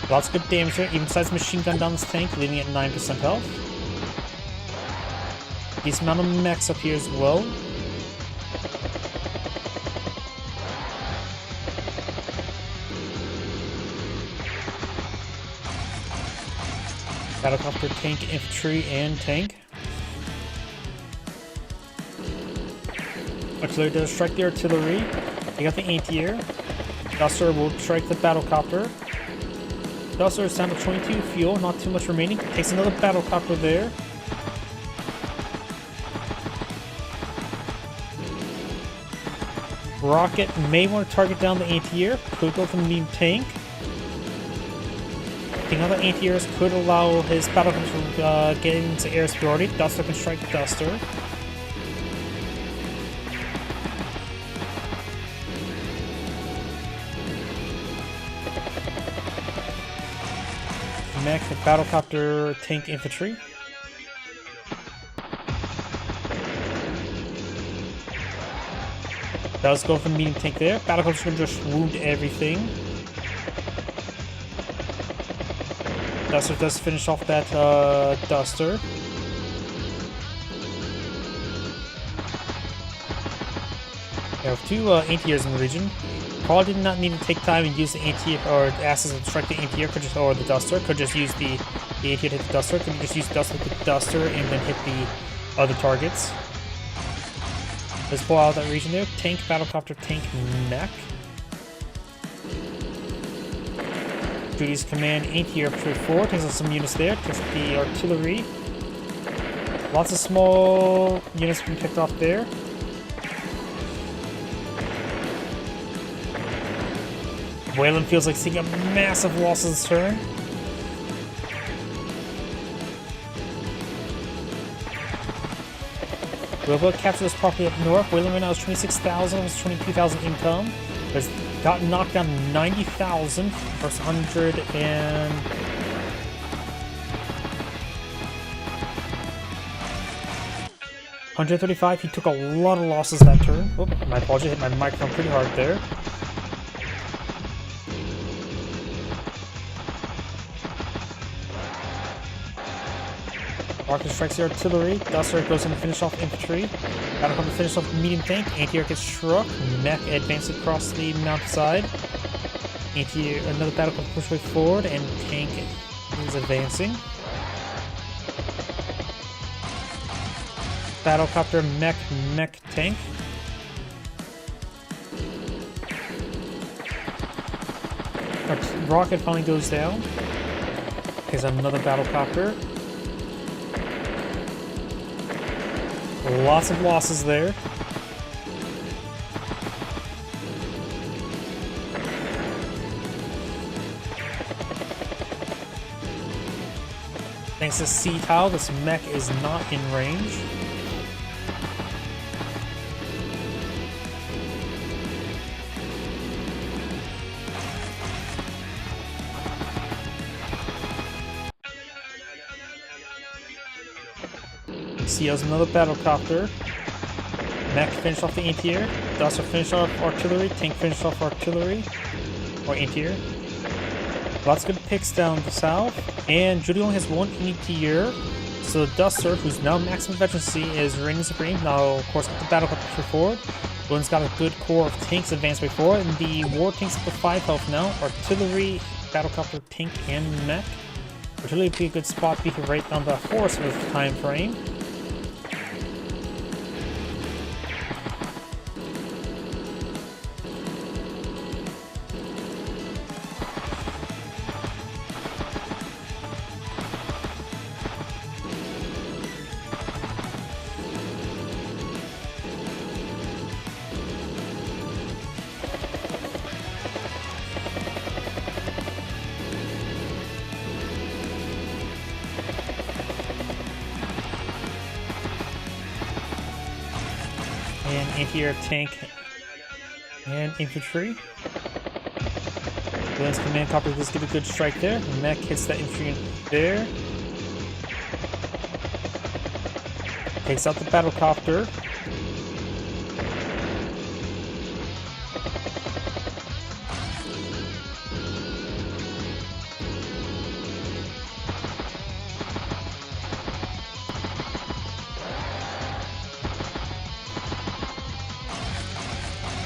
Lots of good damage here, even besides machine gun down this tank, leaving it at 9% health. Decent amount of mechs up here as well. Battlecopter, tank, infantry, and tank. Artillery does strike the artillery. They got the anti-air. Duster will strike the battlecopter. Duster is down to 22 fuel, not too much remaining. Takes another battlecopter there. Rocket may want to target down the anti-air. Could go for the medium tank. Taking out the anti-airs could allow his battlecopter to get into air superiority. Duster can strike Duster. Mech, battlecopter, tank, infantry. Does go for the medium tank there. Battlecopter's gonna just wound everything. Duster does finish off that Duster. We have two anti-airs in the region. Probably did not need to take time and use the anti or asses to strike the anti-air or the Duster. Could just use the anti-air to hit the Duster. Could just use Duster to hit the Duster and then hit the other targets. Let's pull out that region there. Tank, battlecopter, tank, mech. Duties command anti-air infantry forward. Takes out some units there. Takes out the artillery. Lots of small units being picked off there. Wayland feels like seeing a massive loss this turn. We'll go capture this property up north. Wayland right now is 26,000, almost 22,000 income. Has got knocked down to 90,000 versus 100 and... 135. He took a lot of losses that turn. Oh, my apologies, hit my microphone pretty hard there. Rocket strikes the artillery. Duster goes in to finish off infantry. Battlecopter to finish off medium tank. Anti-air gets struck. Mech advances across the mountainside. Anti-air, another battlecopter pushes way forward, and tank is advancing. Battlecopter, mech, tank. Rocket finally goes down. Here's another battlecopter. Lots of losses there. Thanks to C-Tile, this mech is not in range. CO's another battlecopter. Mech finish off the anti-air. Duster finish off artillery. Tank finish off artillery. Or anti-air. Lots of good picks down the south. And Judy only has one anti-air. So Duster, who's now maximum veterancy, is reigning supreme. Now, of course, with the battlecopter forward. One's got a good core of tanks advanced way forward. And the war tanks up to 5 health now. Artillery, battlecopter, tank, and mech. Artillery would be a good spot to be right on the force with the time frame. And anti-air, tank, and infantry. Wayland's command copter does get a good strike there. Mech hits that infantry there. Takes out the battlecopter.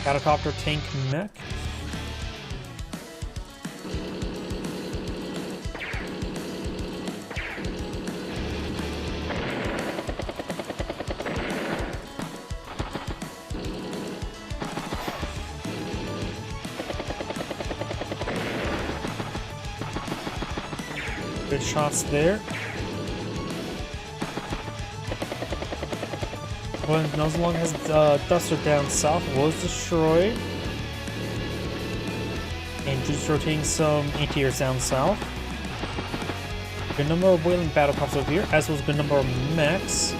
Battlecopter, tank, mech. Good shots there. When Nuzzlong has Duster down south, was destroyed. And just rotating some anti-airs down south. Good number of Wayland battlecopters over here, as well as good number of mechs.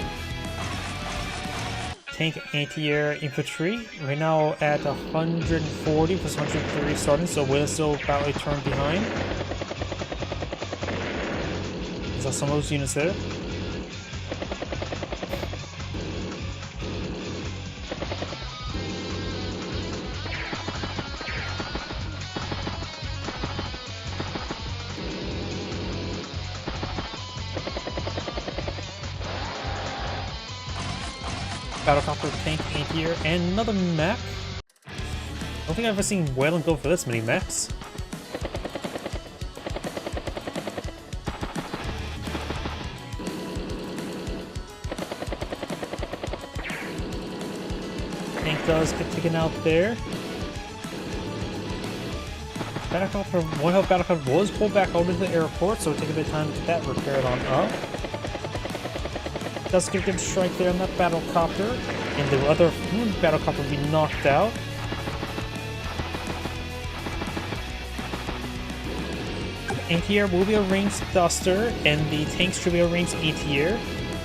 Tank, anti-air, infantry. Right now at 140 plus 130 starting, so Wayland's still about a turn behind. Saw some of those units there. Battlecopter, tank, anti-air, and another mech. I don't think I've ever seen Wayland go for this many mechs. Tank does get taken out there. Battlecopter, one health battlecopter was pulled back over to the airport, so taking the time to get that repaired on up. Does get a good strike there on that battlecopter, and the other battlecopter will be knocked out. Anti-air will be a ranged Duster, and the tanks should be a ranged anti-air,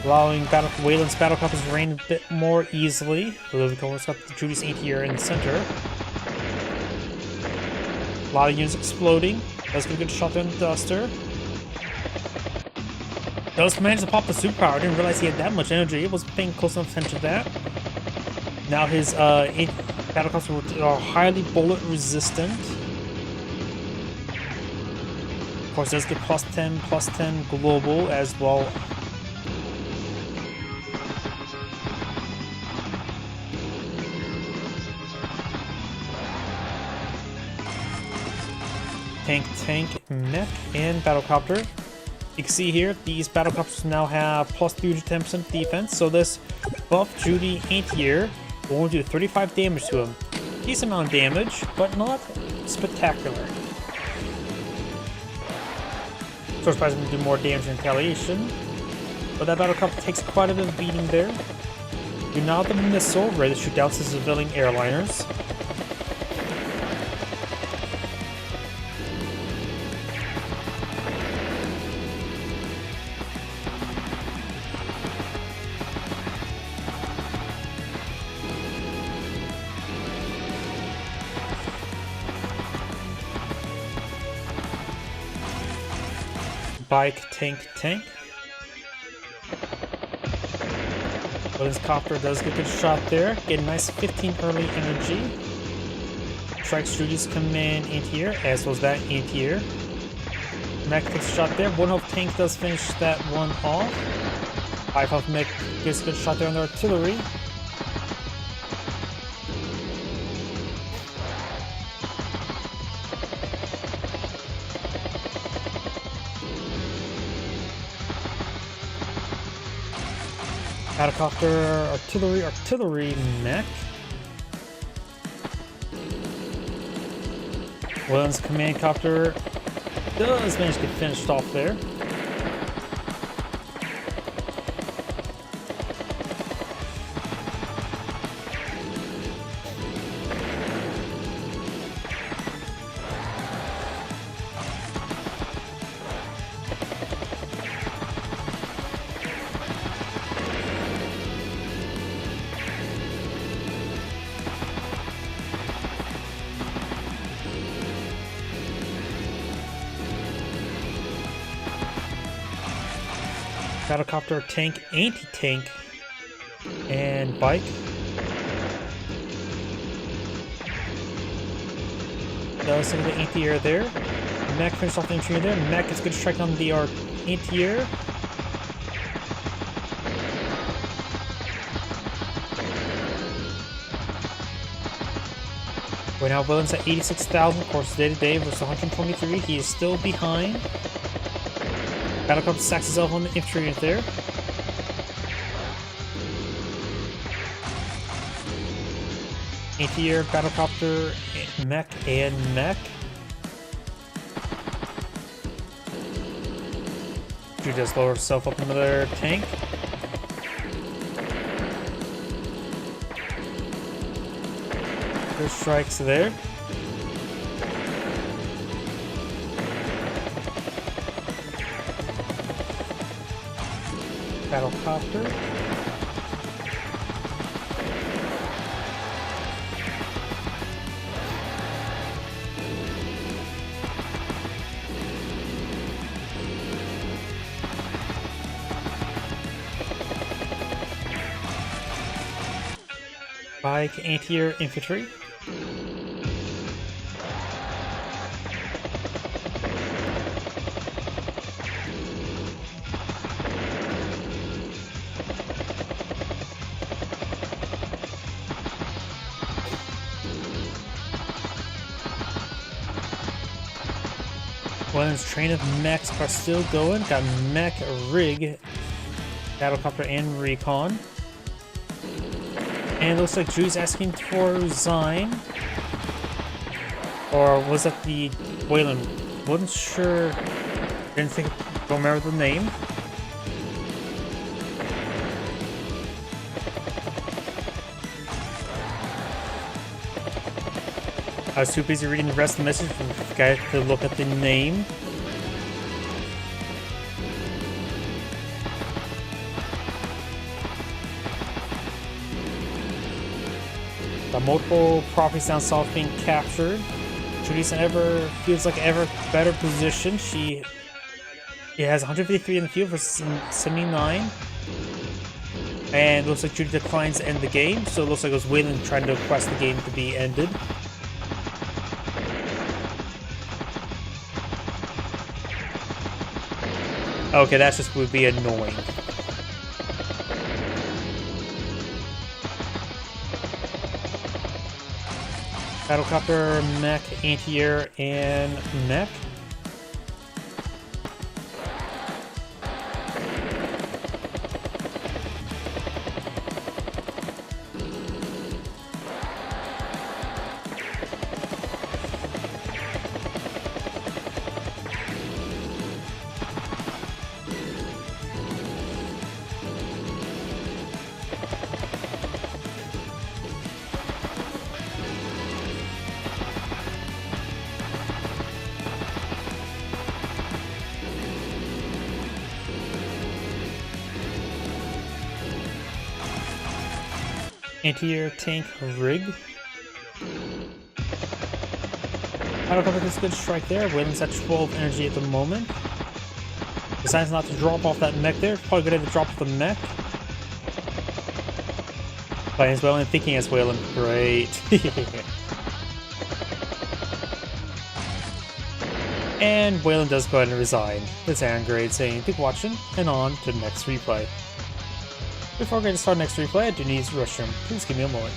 allowing Wayland's battlecopters to rain a bit more easily. Although we've almost got the Judy's anti-air in the center. A lot of units exploding. Does get a good shot there on the Duster. Does manage to pop the superpower. I didn't realize he had that much energy. It wasn't paying close enough attention to that. Now his battlecopters are highly bullet resistant. Of course, does get plus 10 global as well. Tank, mech, and battlecopter. You can see here, these battlecopters now have plus 3 to 10% defense, so this buff Judy anti-air will only do 35 damage to him. Decent amount of damage, but not spectacular. So surprised him to do more damage in retaliation, but that battlecopter takes quite a bit of beating there. You now have the missile ready to shoot down to civilian airliners. Bike, tank. Wayland's copter does get a good shot there. Get a nice 15 early energy. Strikes Judy's command anti-air, as well as that anti-air. Mech takes a shot there. One health tank does finish that one off. 5 health mech gets a good shot there on the artillery. Battlecopter, artillery mech. Wayland's command copter does manage to get finished off there. Battlecopter, tank, anti-tank, and bike. Does some of the anti-air there. Mech finished off the infantry there. Mech is good strike on the anti-air. Right now, Willen's at 86,000. Of course, day-to-day versus 123. He is still behind. Battlecopter sacks himself on the infantry unit there. Anti-air, Battlecopter, mech, and mech. She just lower herself up another tank. There's strikes there. Battlecopter. Bike, anti-air, infantry. Willen's train of mechs are still going. Got mech, rig, Battlecopter, and recon. And it looks like Drew's asking for resign. Or was that the Wayland? Wasn't sure. Don't remember the name. I was too busy reading the rest of the message for the guy to look at the name. The multiple properties down south being captured. Judy's feels like ever better position. She has 153 in the field versus 79. And it looks like Judy declines to end the game, so it looks like it was Wayland trying to request the game to be ended. Okay, that just would be annoying. Battlecopter, mech, anti-air, and mech. Anti-air, tank, rig. Battlecopter gets a good strike there. Wayland's at 12 energy at the moment. Decides not to drop off that mech there. Probably good to drop off the mech. Playing as well and thinking as Wayland. Great. And Wayland does go ahead and resign. It's Angrade saying, keep watching, and on to the next replay. Before we get to start next replay, I do need to rush him. Please give me a moment.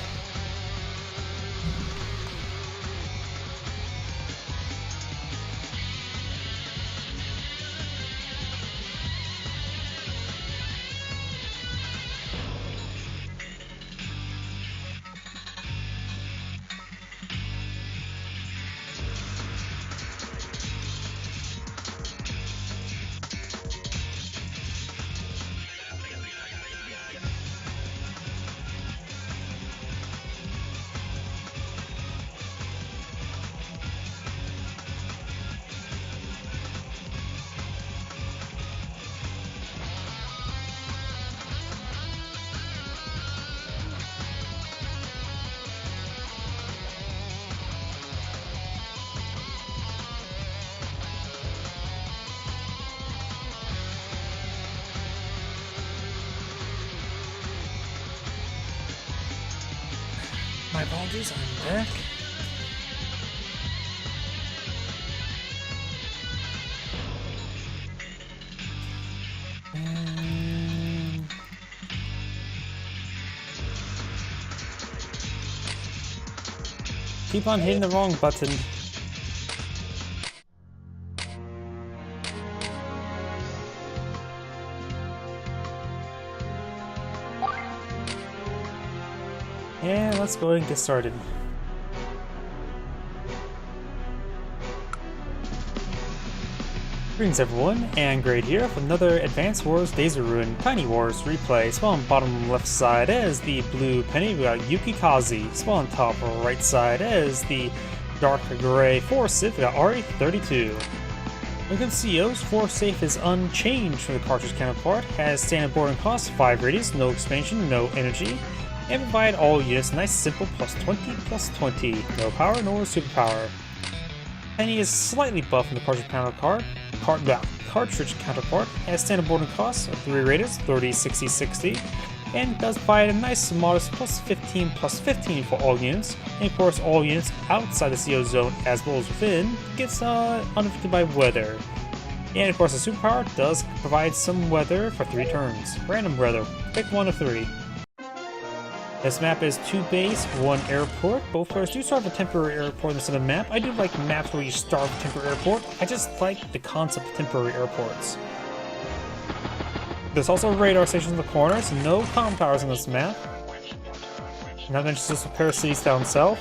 apologies, I'm back. Keep on hitting the wrong button. Yeah, let's go ahead and get started. Greetings everyone, and Great here with another Advanced Wars Days of Ruin Tiny Wars replay. Spawn on bottom left side is the blue penny, we got Yukikaze. Spawn on top right side is the dark gray force safe, we got RE32. We can see O's force safe is unchanged from the cartridge counterpart, has standard boarding cost, 5 radius, no expansion, no energy, and provide all units nice simple +20/+20, no power nor superpower. Penny is slightly buffed from the cartridge counterpart, has standard boarding costs of 3 radius, 30, 60, 60, and does provide a nice modest +15/+15 for all units, and of course all units outside the CO zone as well as within gets unaffected by weather. And of course the superpower does provide some weather for 3 turns. Random weather, pick 1 of 3. This map is 2 base, 1 airport. Both players do start with a temporary airport instead of a map. I do like maps where you start with a temporary airport. I just like the concept of temporary airports. There's also radar stations in the corners, no comm towers in this map. Not mentioned just a pair of cities down south.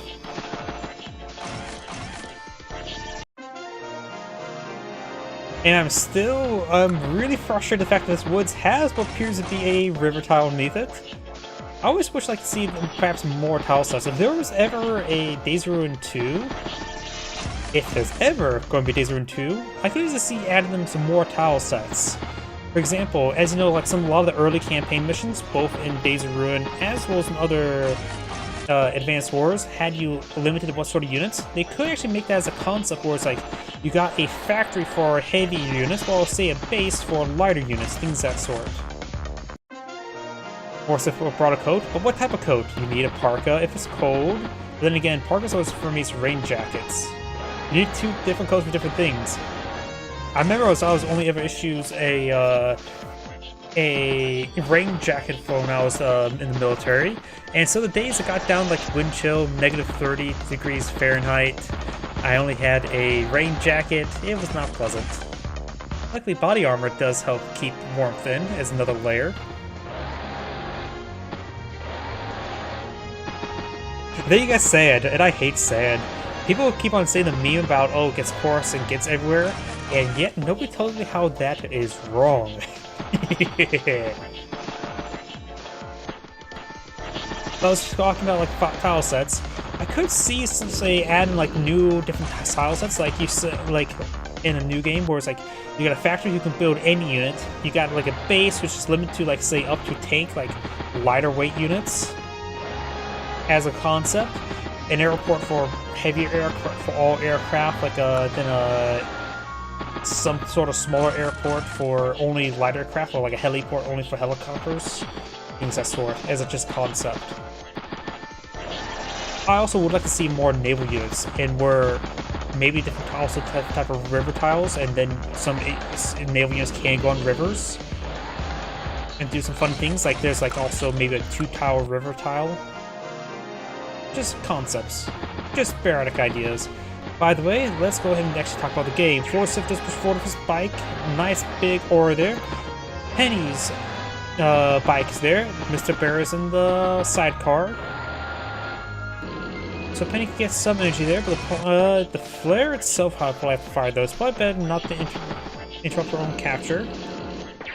And I'm really frustrated with the fact that this woods has what appears to be a river tile underneath it. I always wish I could see perhaps more tile sets. If there was ever a Days of Ruin 2, if there's ever going to be Days of Ruin 2, I could easily see adding them some more tile sets. For example, as you know, like a lot of the early campaign missions, both in Days of Ruin as well as in other Advanced Wars, had you limited to what sort of units. They could actually make that as a concept where it's like you got a factory for heavy units, while say a base for lighter units, things of that sort. Or if we brought a coat, but what type of coat? You need a parka if it's cold. But then again, parkas always for me is rain jackets. You need 2 different coats for different things. I remember I was only ever issues a rain jacket for when I was in the military, and so the days it got down like wind chill, -30 degrees Fahrenheit, I only had a rain jacket. It was not pleasant. Luckily, body armor does help keep warmth in as another layer. Then you got sand, and I hate sand. People keep on saying the meme about, oh, it gets coarse and gets everywhere, and yet nobody tells me how that is wrong. I was talking about like tile sets. I could see, say, adding like new different tile sets, like you said, like in a new game where it's like you got a factory you can build any unit. You got like a base which is limited to like say up to tank, like lighter weight units. As a concept, an airport for heavier aircraft for all aircraft, like then some sort of smaller airport for only lighter craft, or like a heliport only for helicopters, things of that sort, as a just concept. I also would like to see more naval units, and where maybe different also type of river tiles, and then some naval units can go on rivers and do some fun things. Like there's like also maybe a 2-tower river tile. Just concepts. Just sporadic ideas. By the way, let's go ahead and actually talk about the game. Force Sifters push forward with his bike. Nice big aura there. Penny's bike's there. Mr. Bear is in the sidecar. So Penny can get some energy there, but the flare itself, how will have to fire those. Probably better not to interrupt her own capture.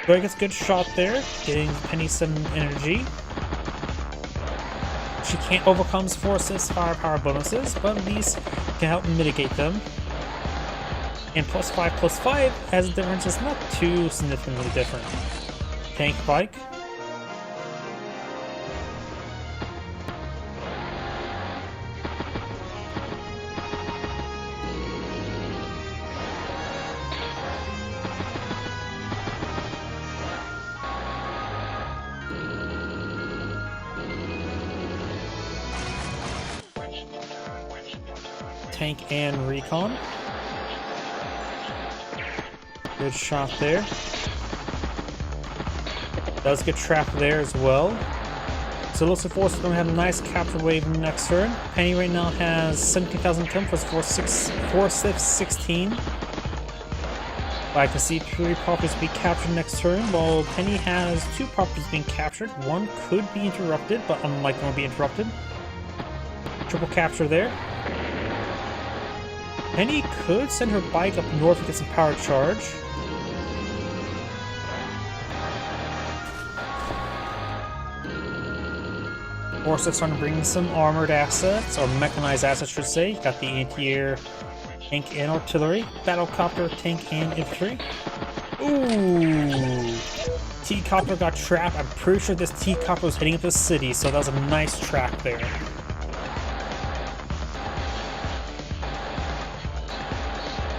Bear gets a good shot there, getting Penny some energy. She can't overcome Force's firepower bonuses, but at least can help mitigate them. And +5/+5 as a difference is not too significantly different. Tank bike. tank and recon. Good shot there. Does get trapped there as well. So it looks like Force is going to have a nice capture wave next turn. Penny right now has 17,000 income for 4/6/16. I can see 3 properties be captured next turn, while Penny has 2 properties being captured. One could be interrupted, but unlikely to be interrupted. Triple capture there. Penny could send her bike up north to get some power charge. Force is trying to bring some armored assets, or mechanized assets, I should say. Got the anti-air tank and artillery, battlecopter, tank, and infantry. Ooh! T-copter got trapped. I'm pretty sure this T-copter was heading up the city, so that was a nice trap there.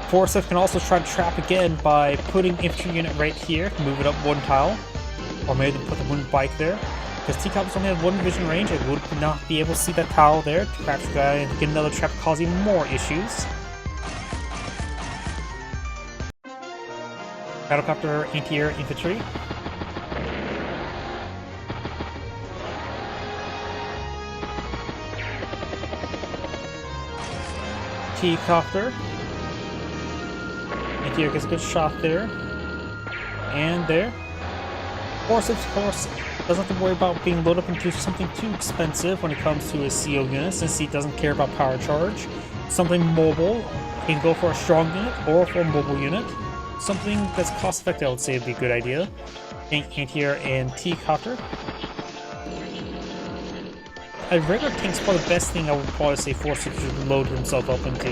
Forsyth can also try to trap again by putting infantry unit right here, move it up 1 tile, or maybe put the wooden bike there. Because T-copters only have 1 vision range, it would not be able to see that tile there to capture the guy and get another trap, causing more issues. Battlecopter, anti-air, infantry. T-copter. Anti-air gets a good shot there. And there. Force, of course, doesn't have to worry about being loaded up into something too expensive when it comes to his CO unit, since he doesn't care about power charge. Something mobile, he can go for a strong unit or for a mobile unit. Something that's cost effective, I would say, would be a good idea. Anti-air and T-copter. A regular tank's probably the best thing I would probably say Force should load himself up into.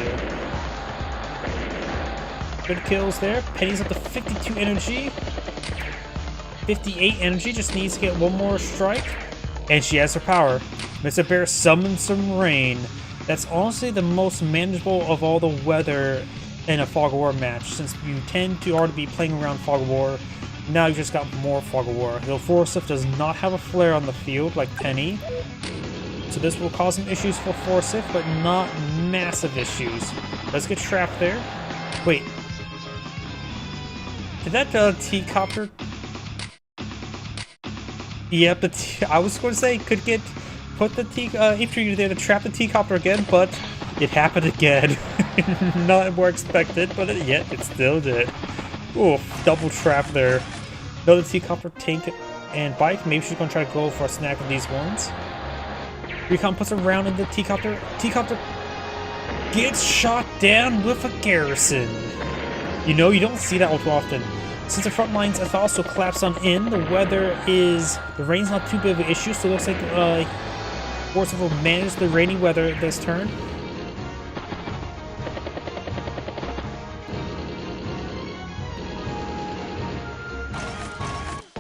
Good kills there. Penny's up to 52 energy. 58 energy, just needs to get 1 more strike. And she has her power. Mr. Bear summons some rain. That's honestly the most manageable of all the weather in a Fog of War match, since you tend to already be playing around Fog of War. Now you just got more Fog of War. Though Forsyth does not have a flare on the field like Penny, so this will cause some issues for Forsyth, but not massive issues. Let's get trapped there. Wait. Did that T-copter? Yep, I was going to say could get put the infantry there to trap the T-copter again, but it happened again. Not more expected, but yet it still did. Oof, double trap there. Another T-copter, tank, and bike. Maybe she's going to try to go for a snag of these ones. Recon puts a round in the T-copter. T-copter gets shot down with a garrison. You know, you don't see that all too often. Since the front lines have also collapsed on in, the rain's not too big of an issue, so it looks like Forsyth will manage the rainy weather this turn.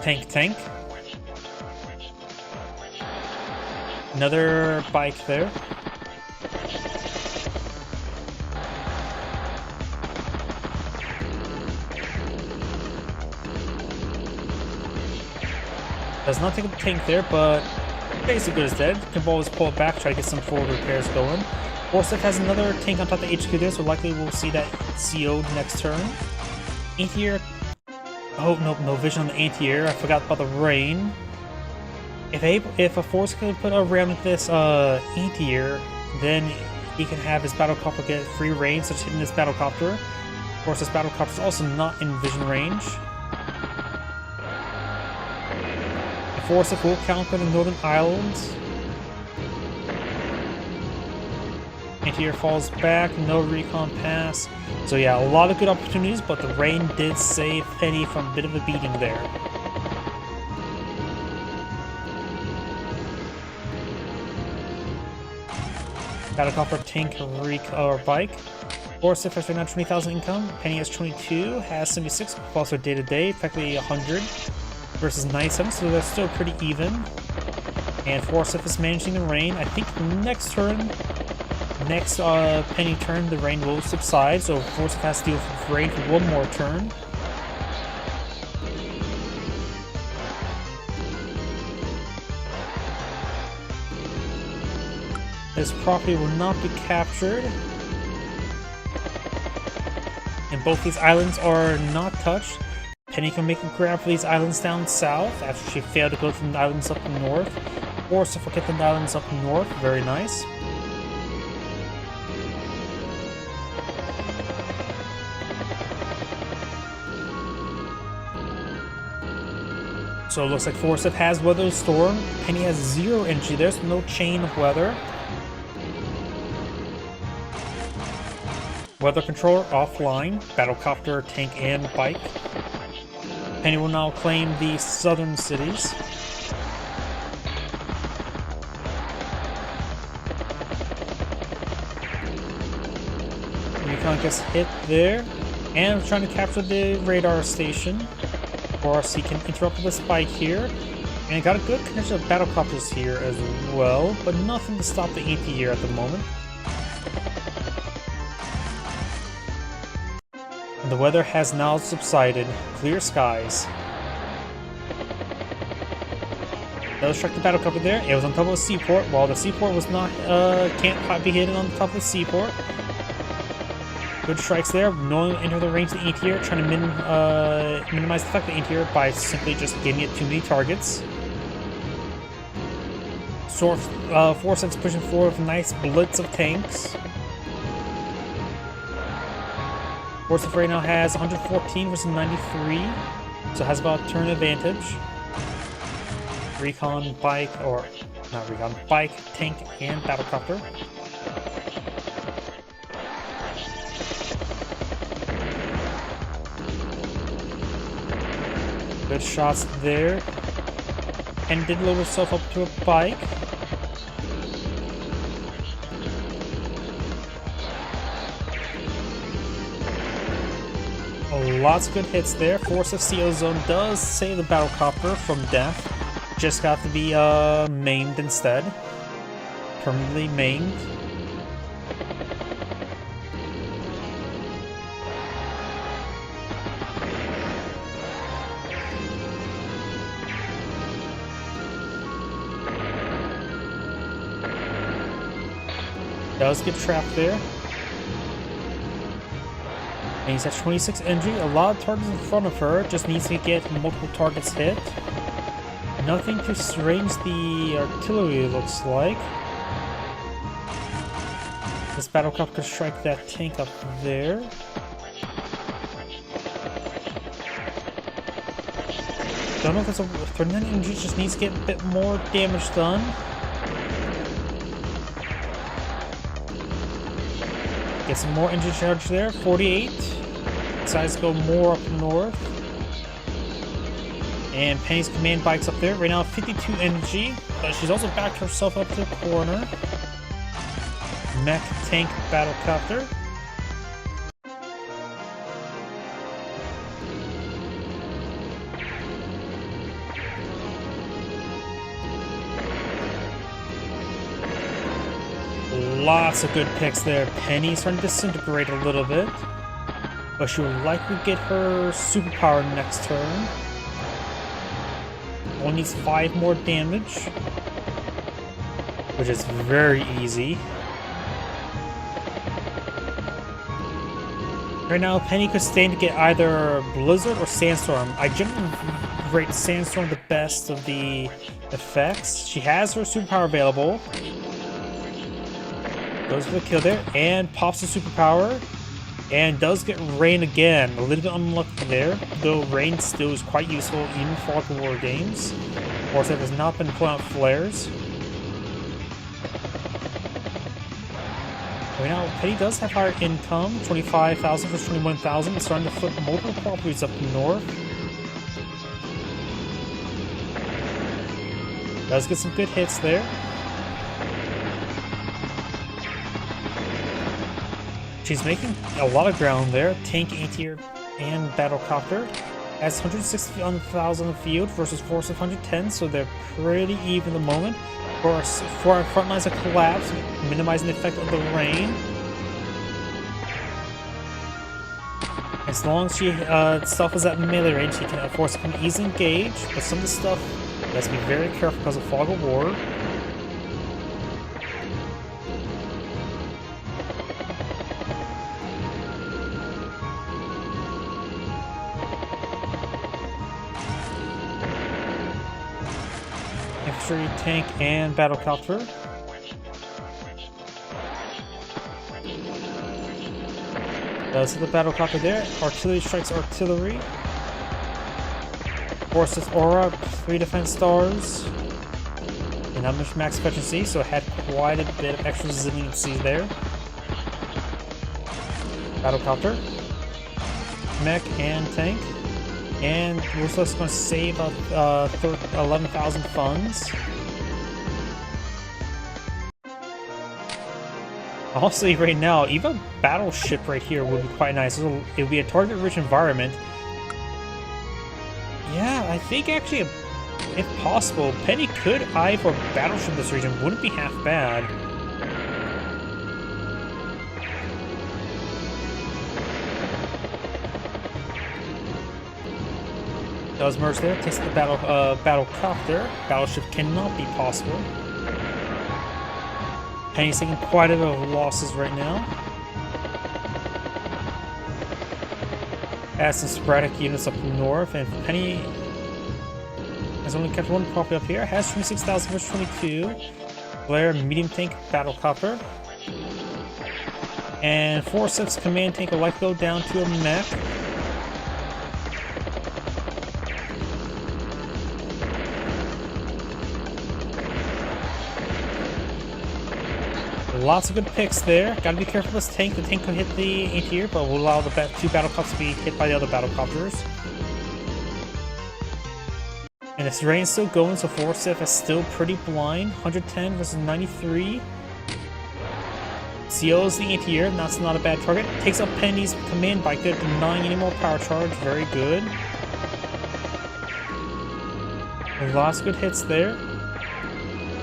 Tank. Another bike there. Does not take a tank there, but basically good as dead. Can always pull it back, try to get some forward repairs going. Forsyth has another tank on top of the HQ there, so likely we'll see that CO'd next turn. Anti-air. Oh, no vision on the anti-air. I forgot about the rain. If a force could put a round with this anti-air, then he can have his battlecopter get free range, such as hitting this battlecopter. Of course, this battlecopter is also not in vision range. Forsyth will counter the Northern Islands. Anti-air falls back, no recon pass. So yeah, a lot of good opportunities, but the rain did save Penny from a bit of a beating there. Battlecopter, tank, or bike. Forsyth has right now 20,000 income. Penny has 22, has 76, also day-to-day, effectively 100. Versus 97, so they're still pretty even. And Forsyth is managing the rain. I think next Penny turn, the rain will subside, so Forsyth has to deal with rain for 1 more turn. This property will not be captured. And both these islands are not touched. Penny can make a grab for these islands down south after she failed to go to the islands up north. Or suffocate the islands up north. Very nice. So it looks like Forsyth has weathered the storm. Penny has 0 energy. There's no chain of weather. Weather controller offline. Battlecopter, tank, and bike. Penny will now claim the southern cities. Recon gets hit there. And trying to capture the radar station. Or he can interrupt with a spike here. And got a good connection of battlecopters here as well. But nothing to stop the anti-air at the moment. And the weather has now subsided. Clear skies. Let's check the battlecopter there. It was on top of a seaport, while the seaport was not can't be hidden on top of the seaport. Good strikes there. No one enter the range of the anti-air, trying to minimize the effect of the anti-air by simply just giving it too many targets. Forsyth's pushing forward with a nice blitz of tanks. Forsyth right now has 114 versus 93, so has about a turn advantage. Recon, bike, or not recon, bike, tank, and battlecopter. Good shots there. And did load herself up to a bike. Lots of good hits there. Forsyth CO Zone does save the battlecopter from death. Just got to be maimed instead. Permanently maimed. Does get trapped there. And he's at 26 energy. A lot of targets in front of her. Just needs to get multiple targets hit. Nothing to range the artillery, it looks like. This battlecopter can strike that tank up there. Don't know if it's a 39 energy. Just needs to get a bit more damage done. Get some more engine charge there, 48. Decides to go more up north. And Penny's command bike's up there. Right now, 52 energy. But she's also backed herself up to the corner. Mech, tank, battlecopter. Lots of good picks there. Penny's starting to disintegrate a little bit, but she will likely get her superpower next turn. Only needs 5 more damage, which is very easy. Right now, Penny could stand to get either Blizzard or Sandstorm. I generally rate Sandstorm the best of the effects. She has her superpower available. Goes for the kill there, and pops the superpower, and does get Rain again. A little bit unlucky there, though Rain still is quite useful even for Fog of War games. Forsyth has not been pulling out flares. Right now, Penny does have higher income, 25,000 versus 21,000. It's starting to flip multiple properties up north. Does get some good hits there. She's making a lot of ground there. Tank, anti-air, and battlecopter. Has 160,000 on the field versus Forsyth 110, so they're pretty even at the moment. For our front lines to collapse, minimizing the effect of the rain. As long as she stuff is at melee range, she can Forsyth can easily engage, but some of the stuff has to be very careful because of Fog of War. infantry, tank, and battlecopter. Does hit the battlecopter there. Artillery strikes artillery. Forces aura, 3 defense stars. And not much max efficiency, so it had quite a bit of extra resiliency there. Battlecopter, mech, and tank. And we're just going to save up 11,000 funds. Honestly, right now, even a battleship right here would be quite nice. It would be a target-rich environment. Yeah, I think actually, if possible, Penny could eye for a battleship in this region. Wouldn't be half bad. Does merge there, takes the battlecopter. Battleship cannot be possible. Penny's taking quite a bit of losses right now. Has some sporadic units up north, and Penny has only kept one property up here. Has 26,000 versus 22. Blair, medium tank, battlecopter. And 4-6 command tank will likely go down to a mech. Lots of good picks there. Gotta be careful with this tank. The tank can hit the interior, but will allow the 2 battlecopters to be hit by the other battlecopters. And this rain's still going, so 4-6 is still pretty blind. 110 versus 93. COs the interior, that's not a bad target. Takes out Penny's command bike there, denying any more power charge. Very good. Lots of good hits there.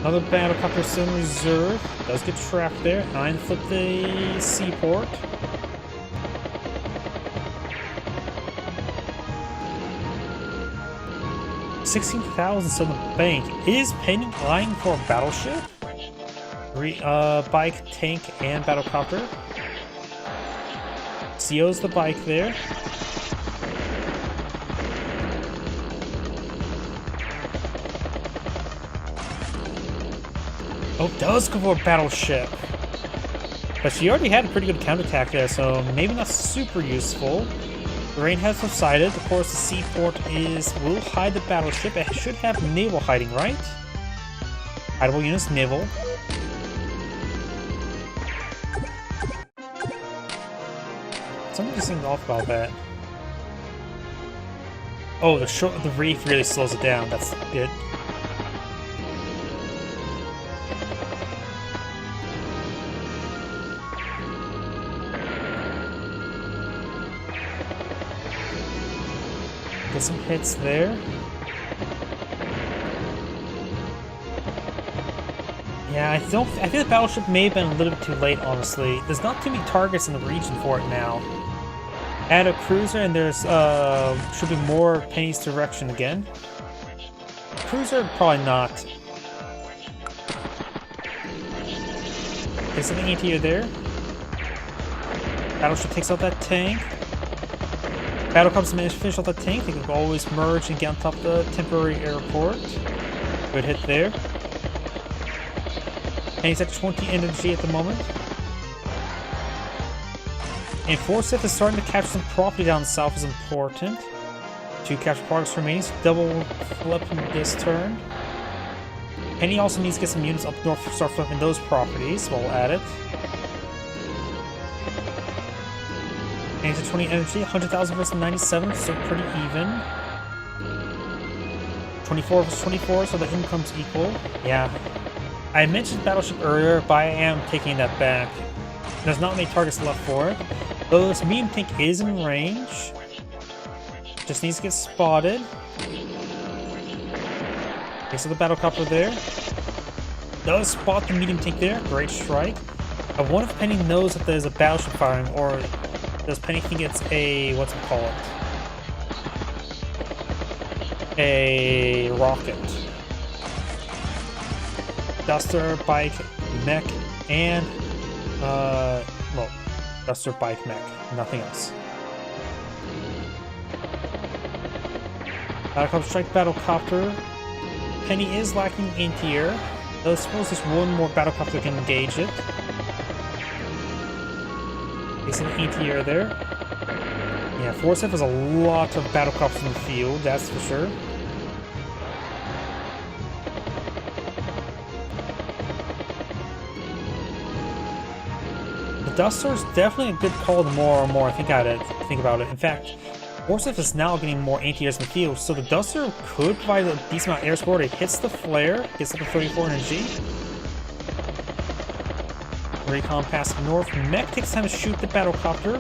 Another battlecopter still in reserve. Does get trapped there. And flip the seaport. $16,000 still in the bank. Is Penny eyeing for a battleship? Bike, tank, and battlecopter. CO's the bike there. Oh, does go for a battleship. But she already had a pretty good counterattack there, so maybe not super useful. The rain has subsided. Of course, the seaport will hide the battleship. It should have naval hiding, right? Hideable units, naval. Something just seemed off about that. Oh, the reef really slows it down. That's good. Get some hits there. Yeah, I think the battleship may have been a little bit too late, honestly. There's not too many targets in the region for it now. Add a cruiser, and there's should be more Penny's direction again. Cruiser, probably not. There's something interior there. Battleship takes out that tank. Battlecopters managed to finish off the tank. They can always merge and get on top of the temporary airport. Good hit there. And he's at 20 energy at the moment. And 4-6 is starting to capture some property down south is important. 2 capture progress remains. Double flip this turn. Penny also needs to get some units up north to start flipping those properties, so we'll add it. And he's at 20 energy, 100,000 versus 97, so pretty even. 24 versus 24, so the income's equal. Yeah. I mentioned Battleship earlier, but I am taking that back. There's not many targets left for it. Though this medium tank is in range. Just needs to get spotted. Okay, so the battlecopter there. Does spot the medium tank there. Great strike. I wonder if Penny knows that there's a battleship firing, or does Penny think it's a, what's it called? A rocket. Duster, bike, mech, and well, Duster, bike, mech, nothing else. Battlecopter strike, battlecopter. Penny is lacking anti-air. I suppose there's one more battlecopter can engage it. There's an anti-air there. Yeah, Forsyth has a lot of battlecopters in the field, that's for sure. The Duster is definitely a good call the more and more I think about it. In fact, Forsyth is now getting more anti-airs in the field, so the Duster could provide a decent amount of air support. It hits the flare, gets up to 34 energy. Recon passes north. Mech takes time to shoot the battlecopter.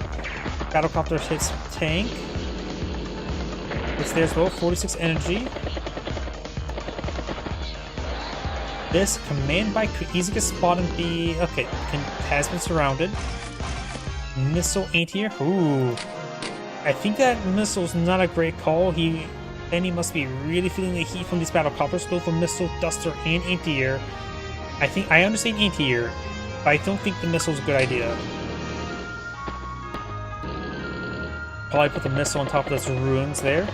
Battlecopter hits tank. It's there as well, 46 energy. This command bike could easily get spotted and be... Okay, has been surrounded. Missile anti-air. Ooh. I think that missile's not a great call. Penny must be really feeling the heat from these battlecopters. Go for missile, Duster, and anti-air. I understand anti-air, but I don't think the missile's a good idea. Probably put the missile on top of those ruins there.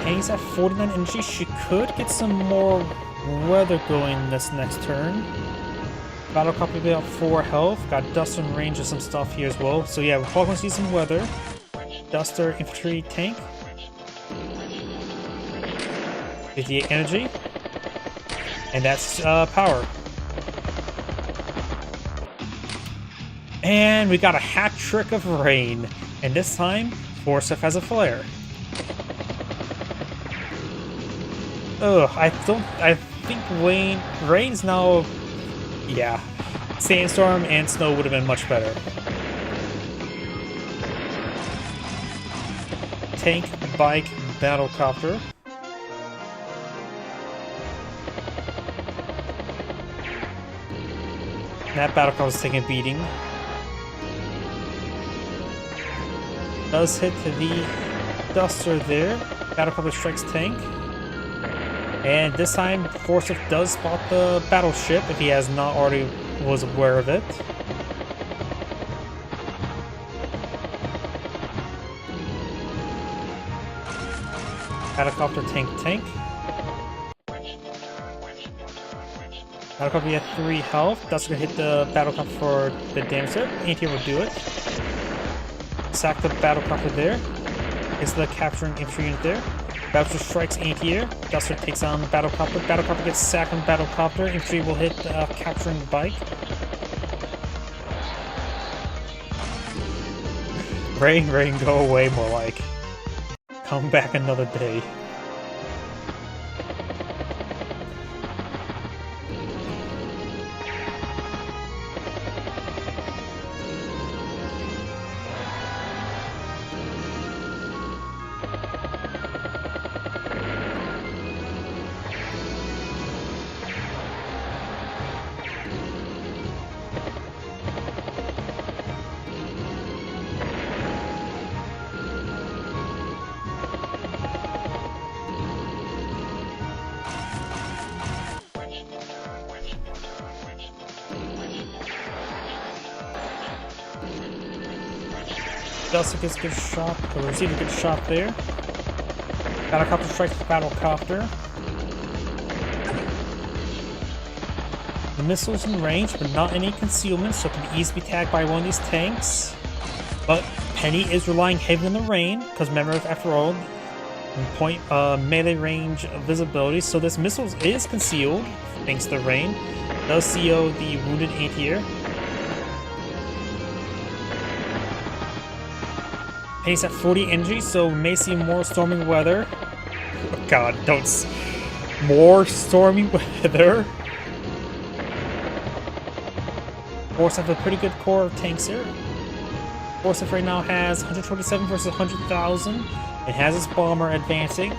Penny's at 49 energy. She could get some more weather going this next turn. Battlecopter will be up 4 health. Got Duster in range of some stuff here as well. So yeah, we're probably going to see some weather. Duster, infantry, tank. 58 energy. And that's power. And we got a hat trick of rain. And this time, Forsyth has a flare. Ugh, I think rain's now... Yeah. Sandstorm and snow would have been much better. Tank, bike, battlecopter. That battlecopter is taking a beating. Does hit the Duster there. Battlecopter strikes tank. And this time, Forsyth does spot the battleship if he has not already was aware of it. Battlecopter, tank. Battlecopter at 3 health. That's gonna hit the battlecopter for the damage there. Anti-air will do it. Sack the battlecopter there. Is the capturing infantry unit there. Battlecopter strikes anti-air. Duster takes on battlecopter. Battlecopter gets sacked on battlecopter. Infantry will hit capturing the bike. Rain, go away, more like. Come back another day. Duster gets a good shot, or receive a good shot there. Battlecopter strikes the battlecopter. The missile's in range, but not any concealment, so it can easily be tagged by one of these tanks. But Penny is relying heavily on the rain, because remember, after all, melee range visibility, so this missile is concealed, thanks to the rain. Does CO the wounded anti-air. Penny's at 40 energy, so we may see more stormy weather. Oh god, don't... More stormy weather? Forsyth have a pretty good core of tanks here. Forsyth right now has 127 versus 100,000. It has its bomber advancing.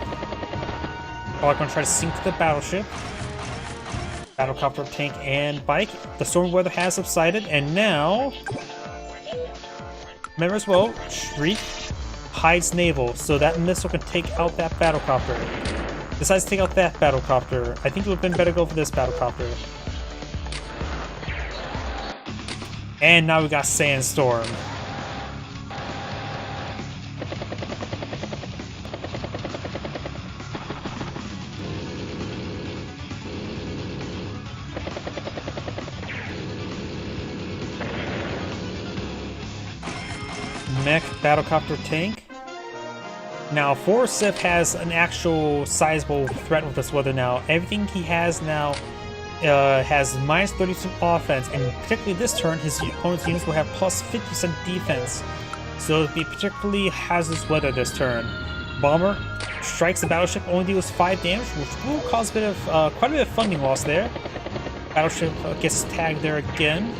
Probably going to try to sink the battleship. Battlecopter, tank, and bike. The stormy weather has subsided, and now... Remember as well, Shriek hides naval, so that missile can take out that battlecopter. Decides to take out that battlecopter. I think it would have been better to go for this battlecopter. And now we got Sandstorm. Mech Battlecopter Tank. Now, Forsyth has an actual sizable threat with this weather now. Everything he has now has minus 30% offense, and particularly this turn, his opponent's units will have plus 50% defense. So it'll be particularly hazardous weather this turn. Bomber strikes the battleship, only deals 5 damage, which will cause a bit of quite a bit of funding loss there. Battleship gets tagged there again.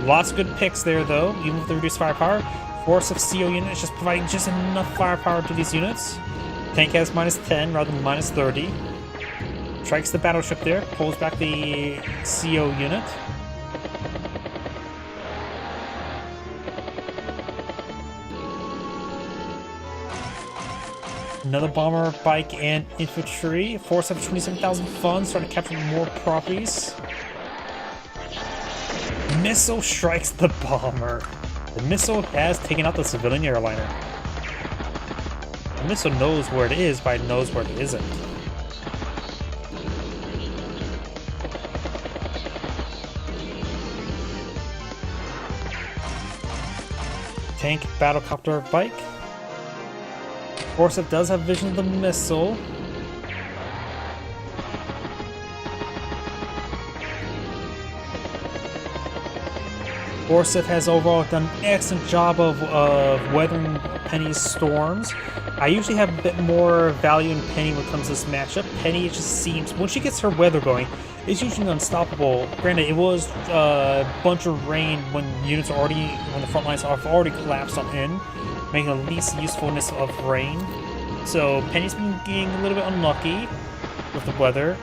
Lots of good picks there, though, even with the reduced firepower. Force of CO units just providing just enough firepower to these units. Tank has minus 10 rather than minus 30. Strikes the battleship there, pulls back the CO unit. Another bomber, bike, and infantry. Force of 27,000 funds, trying to capture more properties. Missile strikes the bomber. The missile has taken out the civilian airliner. The missile knows where it is, but it knows where it isn't. Tank, battlecopter, bike. Forsyth does have vision of the missile. Forsyth has overall done an excellent job of weathering Penny's storms. I usually have a bit more value in Penny when it comes to this matchup. Penny just seems, when she gets her weather going, it's usually unstoppable. Granted, it was a bunch of rain when units are already, when the front lines have already collapsed on in, making the least usefulness of rain. So Penny's been getting a little bit unlucky with the weather,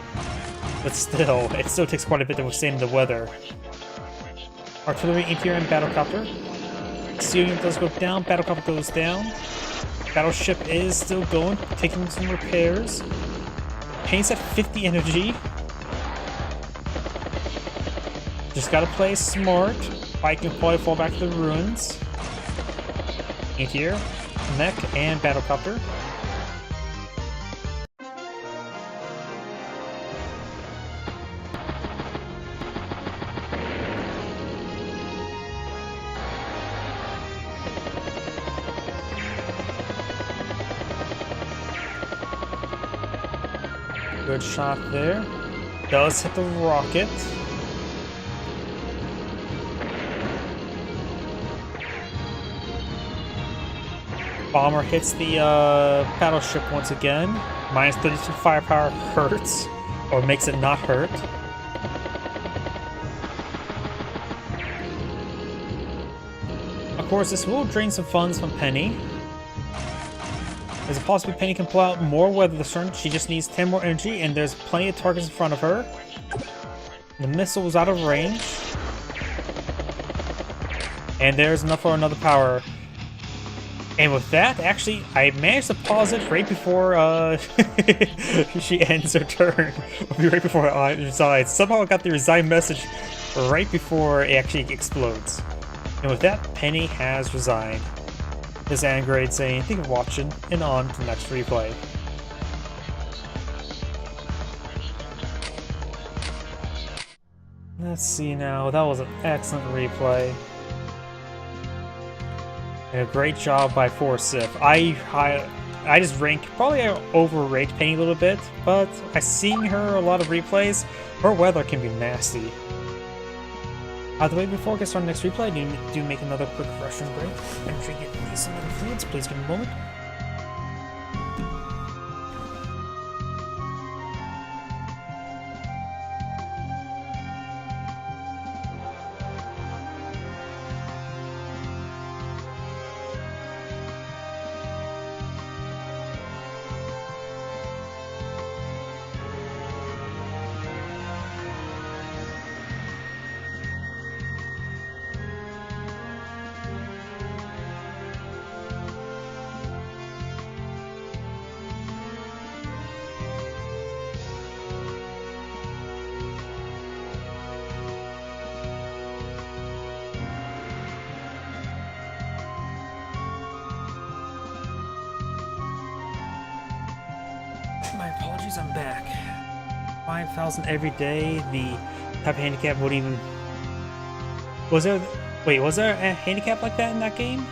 but still, it still takes quite a bit to withstand the weather. Artillery, interior, and battlecopter. Steel unit does go down, battlecopter goes down. Battleship is still going, taking some repairs. Penny's at 50 energy. Just gotta play smart. Bike can probably fall back to the ruins. Interior, mech, and battlecopter. Good shot there. Does hit the rocket. Bomber hits the battleship once again. Minus 32 firepower hurts, or makes it not hurt. Of course, this will drain some funds from Penny. There's a possibility Penny can pull out more weather this turn. She just needs 10 more energy, and there's plenty of targets in front of her. The missile was out of range. And there's enough for another power. And with that, actually, I managed to pause it right before she ends her turn. Right before it resigns. Somehow I got the resign message right before it actually explodes. And with that, Penny has resigned. His Angrade saying, "Thank you for watching," and on to the next replay. Let's see now. That was an excellent replay. And a great job by Forsyth. I just probably overrate Penny a little bit, but seeing her a lot of replays, her weather can be nasty. By the way, before I get started next replay, I do make another quick refreshing break. I'm sure you get some fluids. Please give me a moment. My apologies, I'm back. 5,000 every day. The type of handicap wouldn't even... Was there... Wait, was there a handicap like that in that game?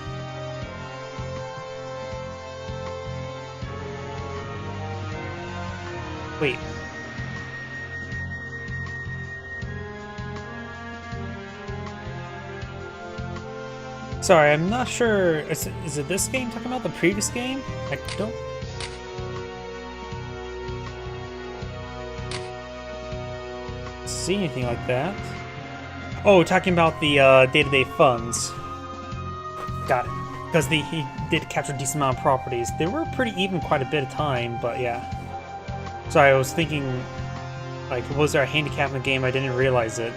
Wait. Sorry, I'm not sure. Is it this game talking about the previous game? I don't... see anything like that. Oh, talking about the day-to-day funds. Got it. Because he did capture a decent amount of properties. They were pretty even quite a bit of time, but yeah. Sorry, I was thinking, like, was there a handicap in the game? I didn't realize it.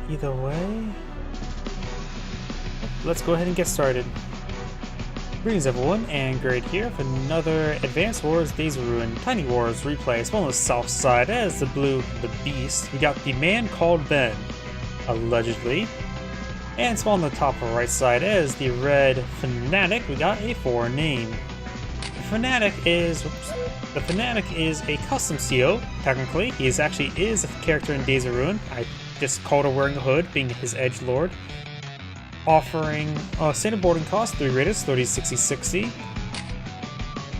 Either way, let's go ahead and get started. Greetings everyone, and Great here for another Advanced Wars Days of Ruin Tiny Wars replay. Spawn on the south side as the blue, the beast. We got the man called Ben, allegedly. And spawn on the top right side as the red fanatic. We got a foreign name. The fanatic is a custom CO, technically. He is actually a character in Days of Ruin. I just called her wearing a hood, being his edge lord. Offering standard boarding cost, 3 rated, 30, 60, 60.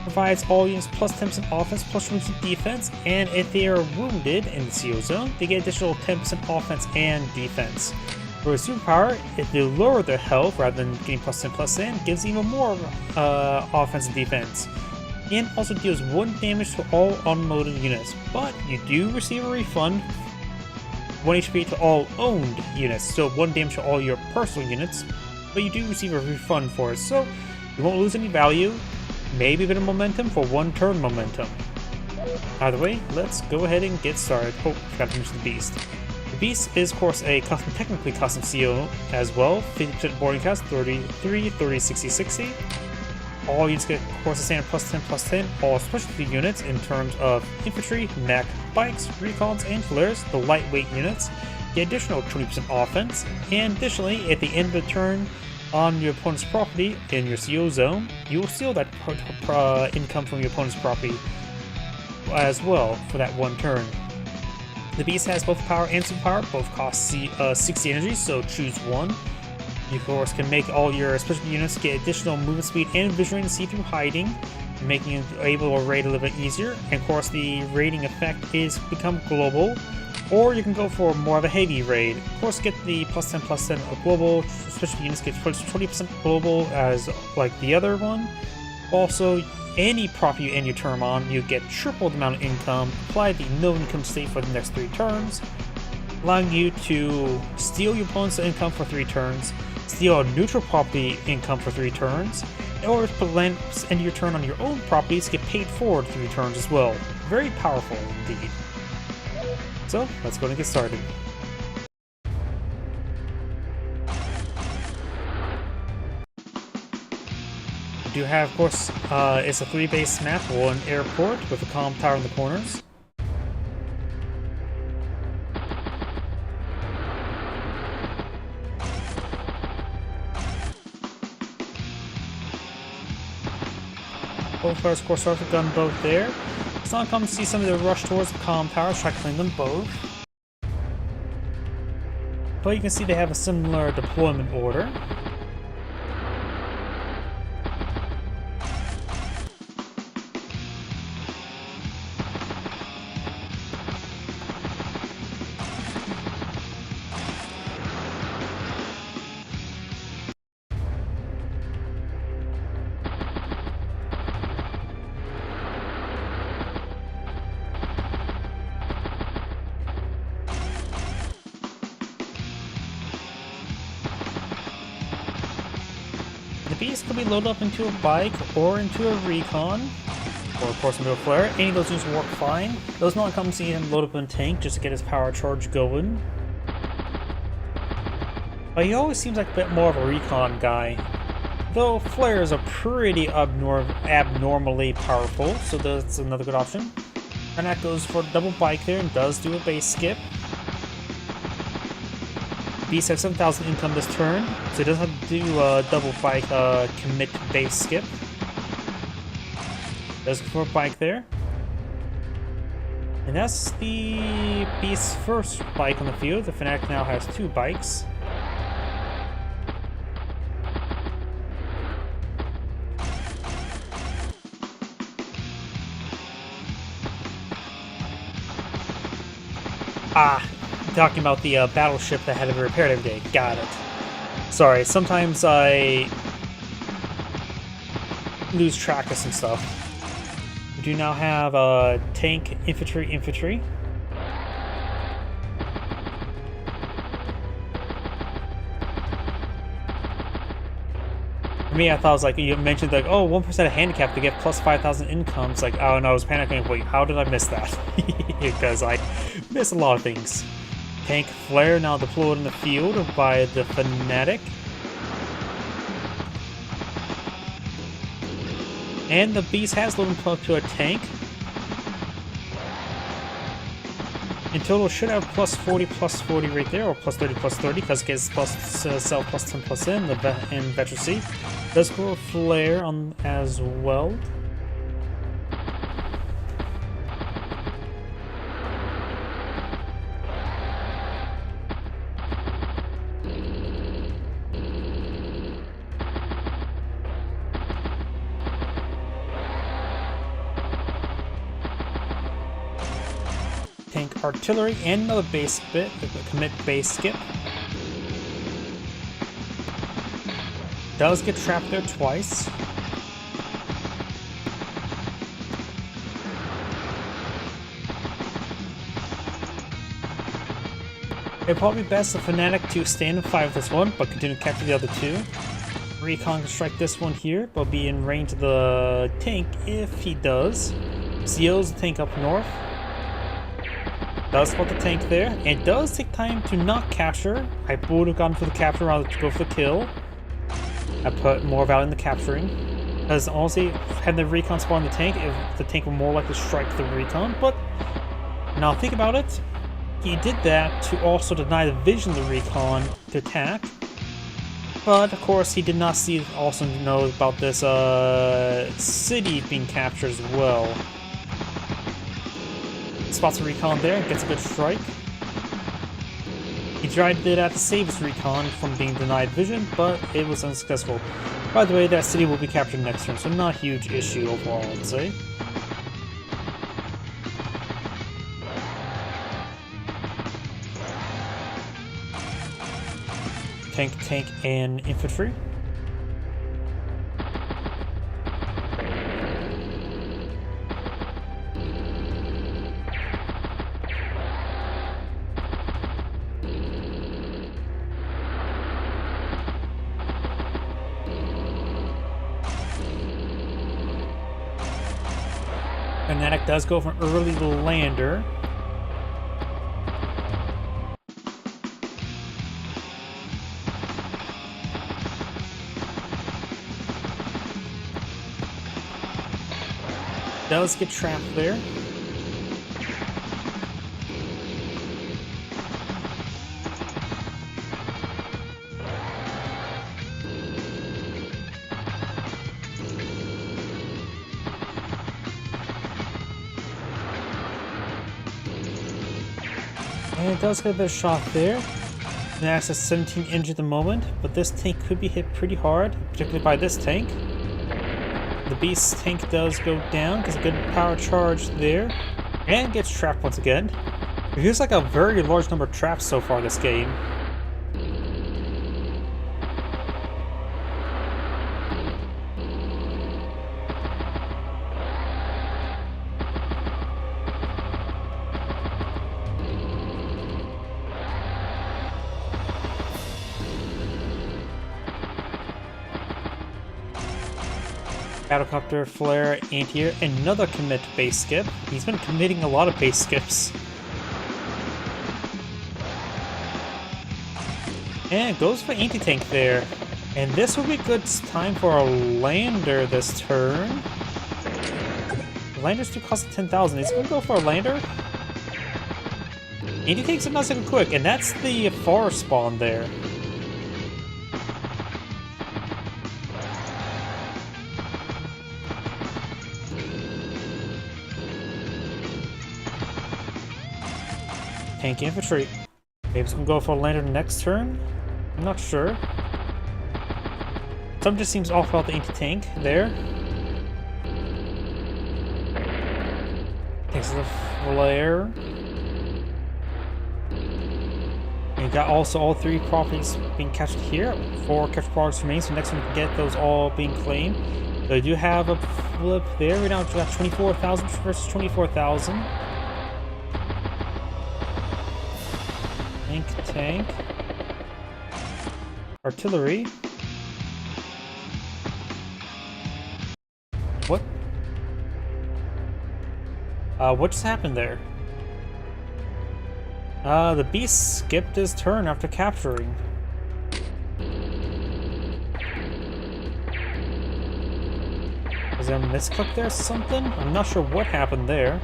Provides all units plus 10% offense, plus 20% defense, and if they are wounded in the CO zone, they get additional 10% offense and defense. For a superpower, if they lower their health rather than getting plus 10 plus 10, gives even more offense and defense. And also deals 1 damage to all unloaded units, but you do receive a refund. 1 HP to all owned units, so 1 damage to all your personal units, but you do receive a refund for it, so you won't lose any value, maybe a bit of momentum for 1 turn momentum. Either way, let's go ahead and get started. Oh, forgot to mention the beast. The beast is, of course, a technically custom CO as well. 50% boarding cost, 33, 30, 60, 60. All units get, of course, a standard plus 10 plus 10. All specialty units in terms of infantry, mech, bikes, recons, and flares, the lightweight units, get additional 20% offense. And additionally, at the end of the turn on your opponent's property in your CO zone, you will steal that income from your opponent's property as well for that 1 turn. The beast has both power and superpower, both cost 60 energy, so choose one. You, of course, can make all your special units get additional movement speed and vision to see through hiding, making it able to raid a little bit easier. And, of course, the raiding effect is become global, or you can go for more of a heavy raid. Of course, get the plus 10 of global. Special units get 20% global as like the other one. Also, any prop you end your turn on, you get triple the amount of income. Apply the no income state for the next 3 turns, allowing you to steal your opponent's income for 3 turns, steal a neutral property income for 3 turns, or if end your turn on your own properties, get paid forward 3 turns as well. Very powerful indeed. So, let's go and get started. We do have, of course, it's a 3-base map, 1 airport with a comm tower in the corners. Both players, of course, start with a gun both there. It's not uncommon to see some of the rush towards the comm towers, try to clean them both. But you can see they have a similar deployment order. The beast could be loaded up into a bike or into a recon, or of course into a flare. Any of those units work fine. Those not come see him load up in a tank just to get his power charge going. But he always seems like a bit more of a recon guy. Though flares are pretty abnormally powerful, so that's another good option. And that goes for double bike there and does do a base skip. Beast has 7,000 income this turn, so it doesn't have to do a double bike commit base skip. Does go for a bike there. And that's the Beast's first bike on the field. The Fnatic now has 2 bikes. Talking about the battleship that had to be repaired every day. Got it. Sorry, sometimes I lose track of some stuff. We do now have tank, infantry. For me, I thought it was like, you mentioned like, oh, 1% of handicap to get plus 5,000 income. It's like, oh no, I was panicking. Wait, how did I miss that? Because I miss a lot of things. Tank flare now deployed in the field by the Fnatic. And the Beast has leveled up to a tank. In total, should have plus 40 right there, or plus 30 because it gets plus cell plus 10 plus in the Vetracy. Does go a flare on as well. Tank artillery and another base bit, commit base skip. Does get trapped there twice. It'd probably be best the Fnatic to stand and fight with this one, but continue to capture the other 2. Recon can strike this one here, but be in range of the tank if he does. Seals the tank up north. Does spot the tank there, and does take time to not capture. I would have gone for the capture rather than go for the kill. I put more value in the capturing. Because honestly, had the recon spawn the tank, if the tank would more likely strike the recon. But now think about it. He did that to also deny the vision of the recon to attack. But of course, he did not also know about this city being captured as well. Spots a recon there, gets a good strike. He tried to do that to save his recon from being denied vision, but it was unsuccessful. By the way, that city will be captured next turn, so not a huge issue overall, I'd say. Tank, and infantry. Fnatic does go for an early lander. Does get trapped there. And it does get a bit of shot there. Fnatic has 17 injured at the moment, but this tank could be hit pretty hard, particularly by this tank. The Beast tank does go down, gets a good power charge there, and gets trapped once again. It feels like a very large number of traps so far this game. Battlecopter, flare, anti-air, another commit base skip. He's been committing a lot of base skips. And goes for anti-tank there. And this will be a good time for a lander this turn. Landers do cost 10,000. He's gonna go for a lander. Anti-tanks are nice and quick, and that's the forest spawn there. Tank infantry. Maybe it's gonna go for a lander next turn? I'm not sure. Something just seems off about the anti-tank there. Takes the flare. And you got also all 3 properties being captured here. 4 captured products remain, so next one we can get those all being claimed. So you do have a flip there. Right now we got 24,000 versus 24,000. Tank. Artillery. What? What just happened there? The beast skipped his turn after capturing. Was there a misclick there or something? I'm not sure what happened there.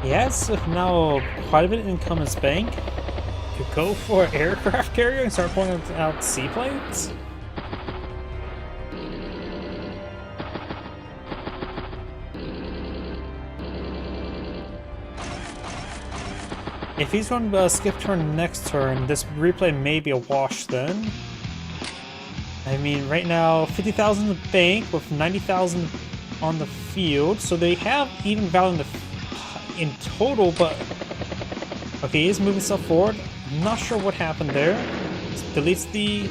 He has now quite a bit of income in his bank. To go for an aircraft carrier and start pulling out seaplanes? If he's going to skip turn next turn, this replay may be a wash then. I mean, right now, 50,000 in the bank with 90,000 on the field, so they have even value in total, but okay, he's moving stuff forward. I'm not sure what happened there. Deletes the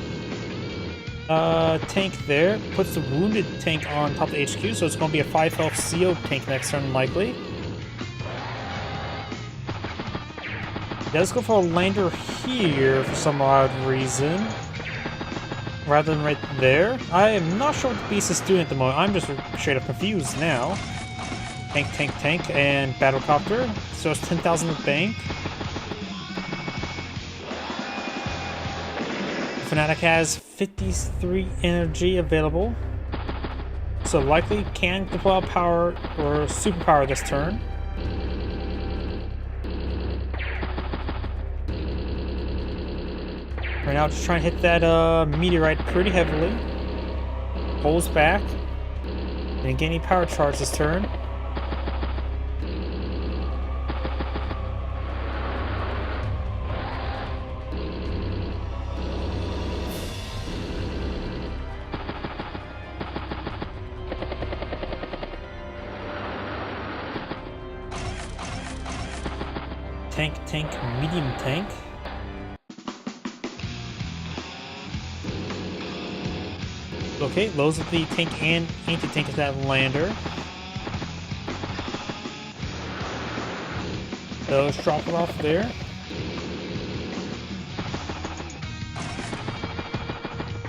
tank there, puts the wounded tank on top of the HQ, so it's going to be a 5 health CO tank next turn, likely. He does go for a lander here for some odd reason, rather than right there. I am not sure what the beast is doing at the moment. I'm just straight up confused now. Tank, and battlecopter. So it's 10,000 in the bank. Fnatic has 53 energy available, so likely can deploy power or superpower this turn. Right now, just trying to hit that meteorite pretty heavily. Pulls back. Didn't get any power charge this turn. Tank, medium tank. Okay, loads of the tank and anti-tank at that lander. Those drop it off there.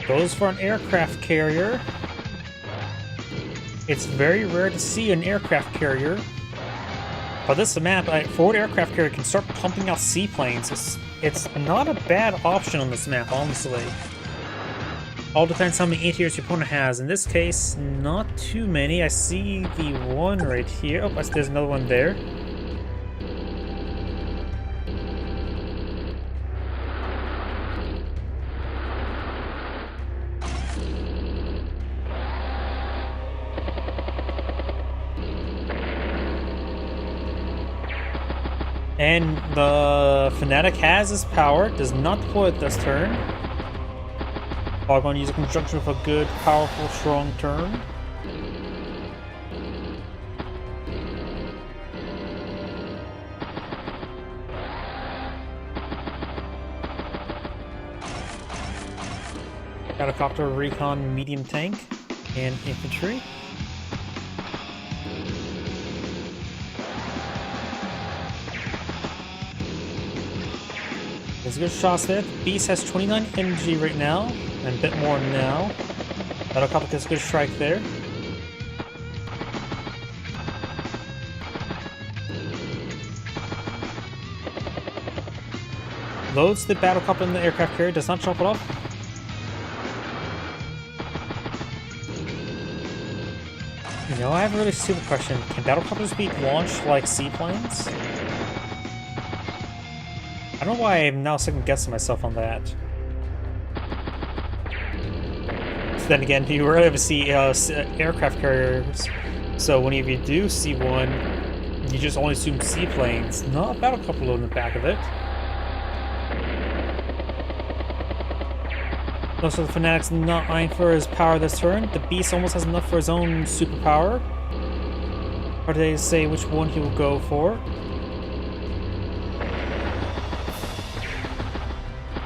Goes for an aircraft carrier. It's very rare to see an aircraft carrier. But this map, a forward aircraft carrier can start pumping out seaplanes. It's not a bad option on this map, honestly. All depends how many anti-airs your opponent has. In this case, not too many. I see the one right here. Oh, there's another one there. And the Fnatic has his power, does not deploy it this turn. Are going to use a conjunction with a good, powerful, strong turn. Battlecopter, recon, medium tank, and infantry. There's good shots there. Beast has 29 energy right now, and a bit more now. Battlecopter gets a good strike there. Loads the battlecopter in the aircraft carrier, does not chop it off. You know, I have a really stupid question. Can battlecopters be launched like seaplanes? I don't know why I'm now second guessing myself on that. Then again, you rarely ever see aircraft carriers, so whenever you do see one, you just only assume seaplanes, not a battlecopter load in the back of it. Also, the Fanatic's not eyeing for his power this turn. The Beast almost has enough for his own superpower. Hard to say which one he will go for.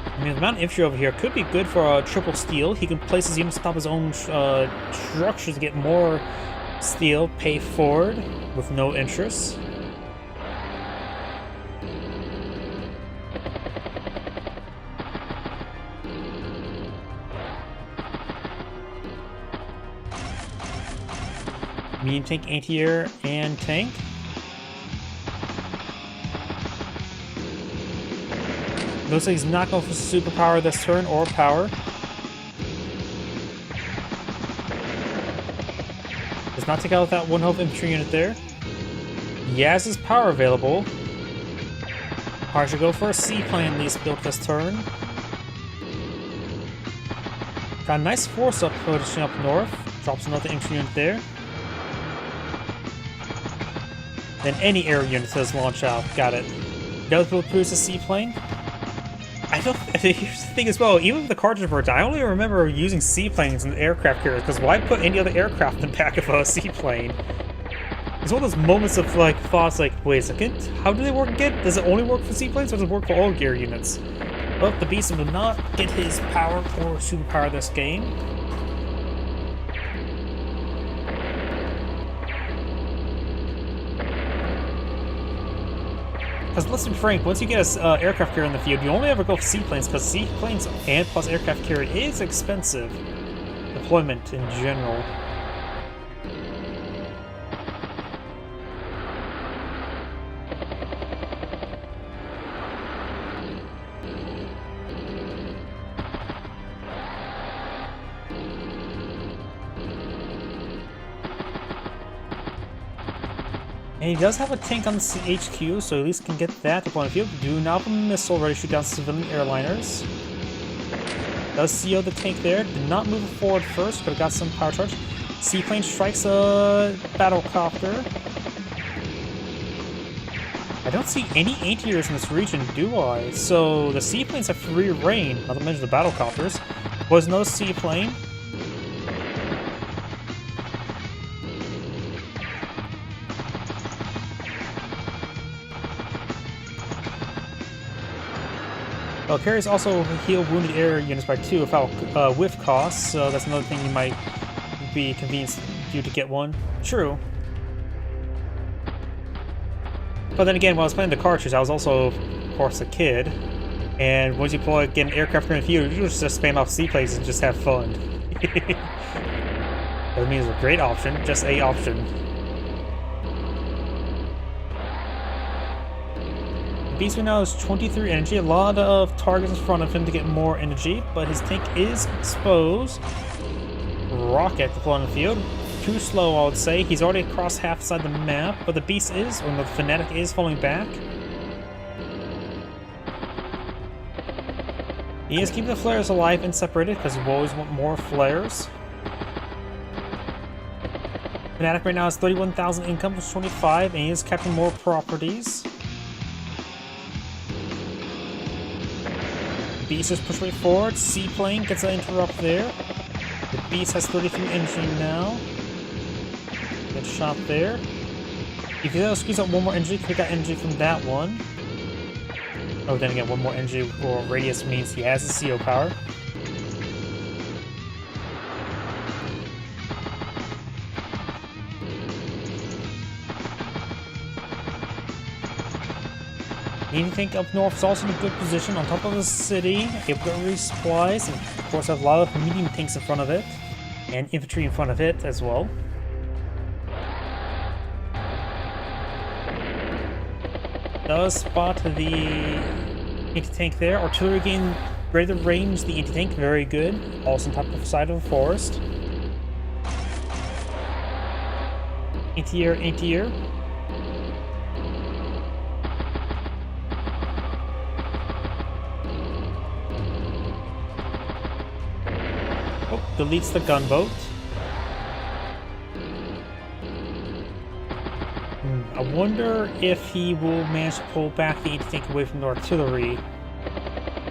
I mean, the Mountain Infantry over here could be good for a triple steel. He can place his units atop his own structures to get more steel, pay forward with no interest. Medium tank, anti-air, and tank. Looks like he's not going for superpower this turn, or power. Does not take out that one health infantry unit there. He has his power available. Hard to go for a seaplane at least built this turn. Got a nice force up pushing up north. Drops another infantry unit there. Then any air unit does launch out. Got it. Does produce a seaplane. I don't. Here's the thing as well. Even with the cartridge version, I only remember using seaplanes in aircraft carriers. Because why put any other aircraft in the back of a seaplane? It's one of those moments of like thoughts. Like, wait a second. How do they work again? Does it only work for seaplanes, or does it work for all gear units? Well, the Beast will not get his power or superpower this game. Because let's be frank, once you get an aircraft carrier in the field, you only ever go for seaplanes, because seaplanes and plus aircraft carrier is expensive deployment in general. And he does have a tank on the HQ, so at least can get that up on the field. Do now have a missile ready to shoot down civilian airliners. Does CO the tank there. Did not move forward first, but got some power charge. Seaplane strikes a battlecopter. I don't see any anti-airs in this region, do I? So the seaplanes have free reign, not to mention the battlecopters. Was no seaplane. Well, carriers also heal wounded air units by 2 without whiff costs, so that's another thing you might be convinced you to get one. True. But then again, when I was playing the cartridge, I was also, of course, a kid. And once you get an aircraft in the field, you just spam off seaplanes and just have fun. That means a great option, just a option. Beast right now is 23 energy, a lot of targets in front of him to get more energy, but his tank is exposed. Rocket deployed on the field. Too slow, I would say. He's already across half side the map, but the Beast is, or the Fanatic is falling back. He is keeping the flares alive and separated because we always want more flares. Fanatic right now has 31,000 income, plus 25, and he is capturing more properties. Beast is pushed way forward. Seaplane gets an interrupt there. The Beast has 33 energy now. Good shot there. If you squeeze out one more energy, we got energy from that one. Oh, then again, one more energy or radius means he has the CO power. Anything up north is also in a good position on top of the city, able to resupplies, and of course have a lot of medium tanks in front of it, and infantry in front of it as well. Does spot the anti-tank there. Artillery gain greater range, the anti-tank, very good. Also on top of the side of the forest. Anti-air. Oh, deletes the gunboat. I wonder if he will manage to pull back the anti-tank away from the artillery.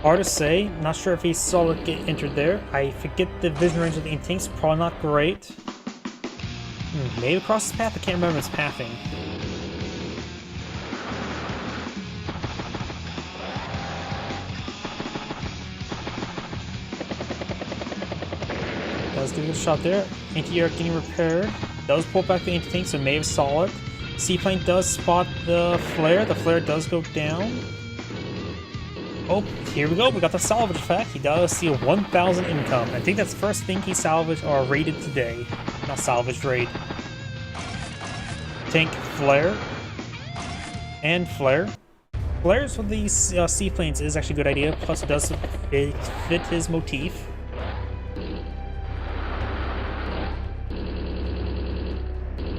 Hard to say. Not sure if he saw it get entered there. I forget the vision range of the anti-tanks. Probably not great. Maybe across his path. I can't remember his pathing. Does get a good shot there. Anti-air getting repaired. Does pull back the anti-tank, so may have saw it. Seaplane does spot the flare. The flare does go down. Oh, here we go. We got the salvage effect. He does see a 1,000 income. I think that's the first thing he salvaged or raided today. Not salvaged, raid. Tank, flare. And flare. Flares with these seaplanes is actually a good idea. Plus it does fit his motif.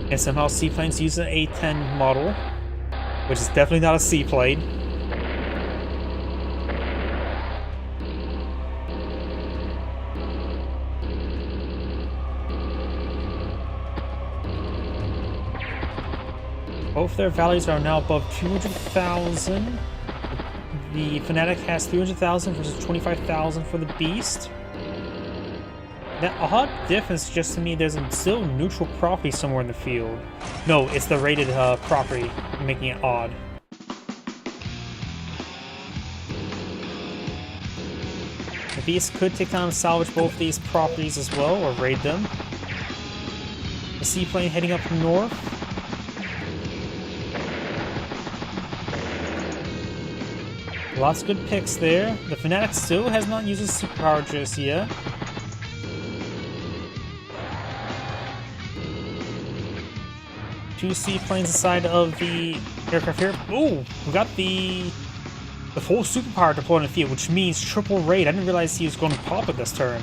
And somehow seaplanes use an A-10 model, which is definitely not a seaplane. Both their values are now above 200,000. The Fanatic has 300,000 versus 25,000 for the Beast. That odd difference suggests to me there's a still neutral property somewhere in the field. No, it's the rated property, making it odd. The Beast could take time to salvage both these properties as well, or raid them. The seaplane heading up north. Lots of good picks there. The Fanatic still has not used his superpower just yet. Two seaplanes inside of the aircraft here. Ooh, we got the full superpower deployed in the field, which means triple raid. I didn't realize he was going to pop it this turn.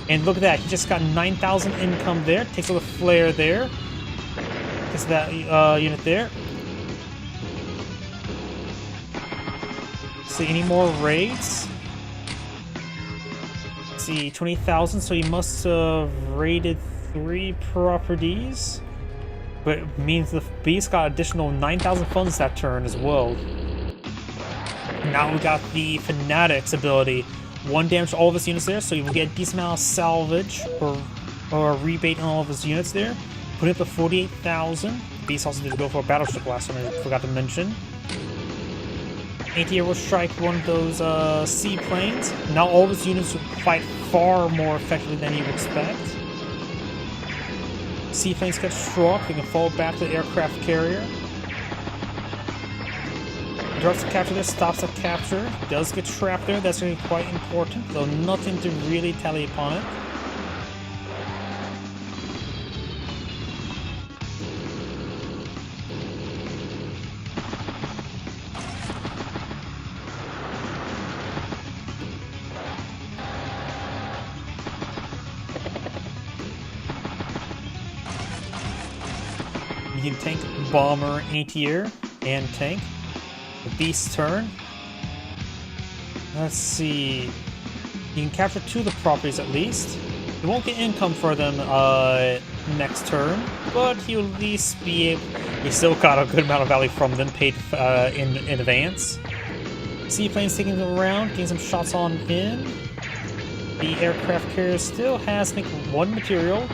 And look at that, he just got 9,000 income there. Takes a little flare there. Takes that unit there. See any more raids? Let's see, 20,000. So he must have raided 3 properties. But it means the Beast got additional 9,000 funds that turn as well. Now we got the Fanatic's ability. 1 damage to all of his units there, so you will get a decent amount of salvage or rebate on all of his units there. Put it up to 48,000. The Beast also did go for a battleship last time, I forgot to mention. Anti-air will strike one of those seaplanes. Now all of his units will fight far more effectively than you would expect. Seaplanes get struck, they can fall back to the aircraft carrier. Drops the capture there, stops the capture. Does get trapped there, that's going to be quite important, though nothing to really tally upon it. Medium tank, bomber, anti-air, and tank. The Beast's turn. Let's see. You can capture 2 of the properties at least. You won't get income for them next turn, but he'll at least be able. He still got a good amount of value from them, paid in advance. Seaplanes taking them around, getting some shots on in. The aircraft carrier still has, I think, 1 material.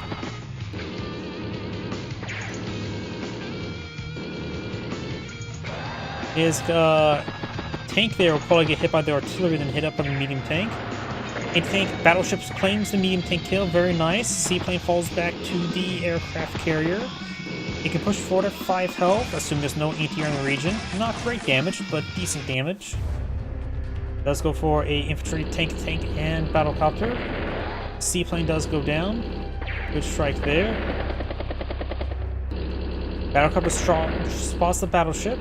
His tank there will probably get hit by the artillery, then hit up by the medium tank. Anti-tank battleships claims the medium tank kill, very nice. Seaplane falls back to the aircraft carrier. It can push forward at 5 health, assume there's no anti-air in the region. Not great damage, but decent damage. Does go for a infantry tank, and battlecopter. Seaplane does go down. Good strike there. Battlecopter spots the battleship.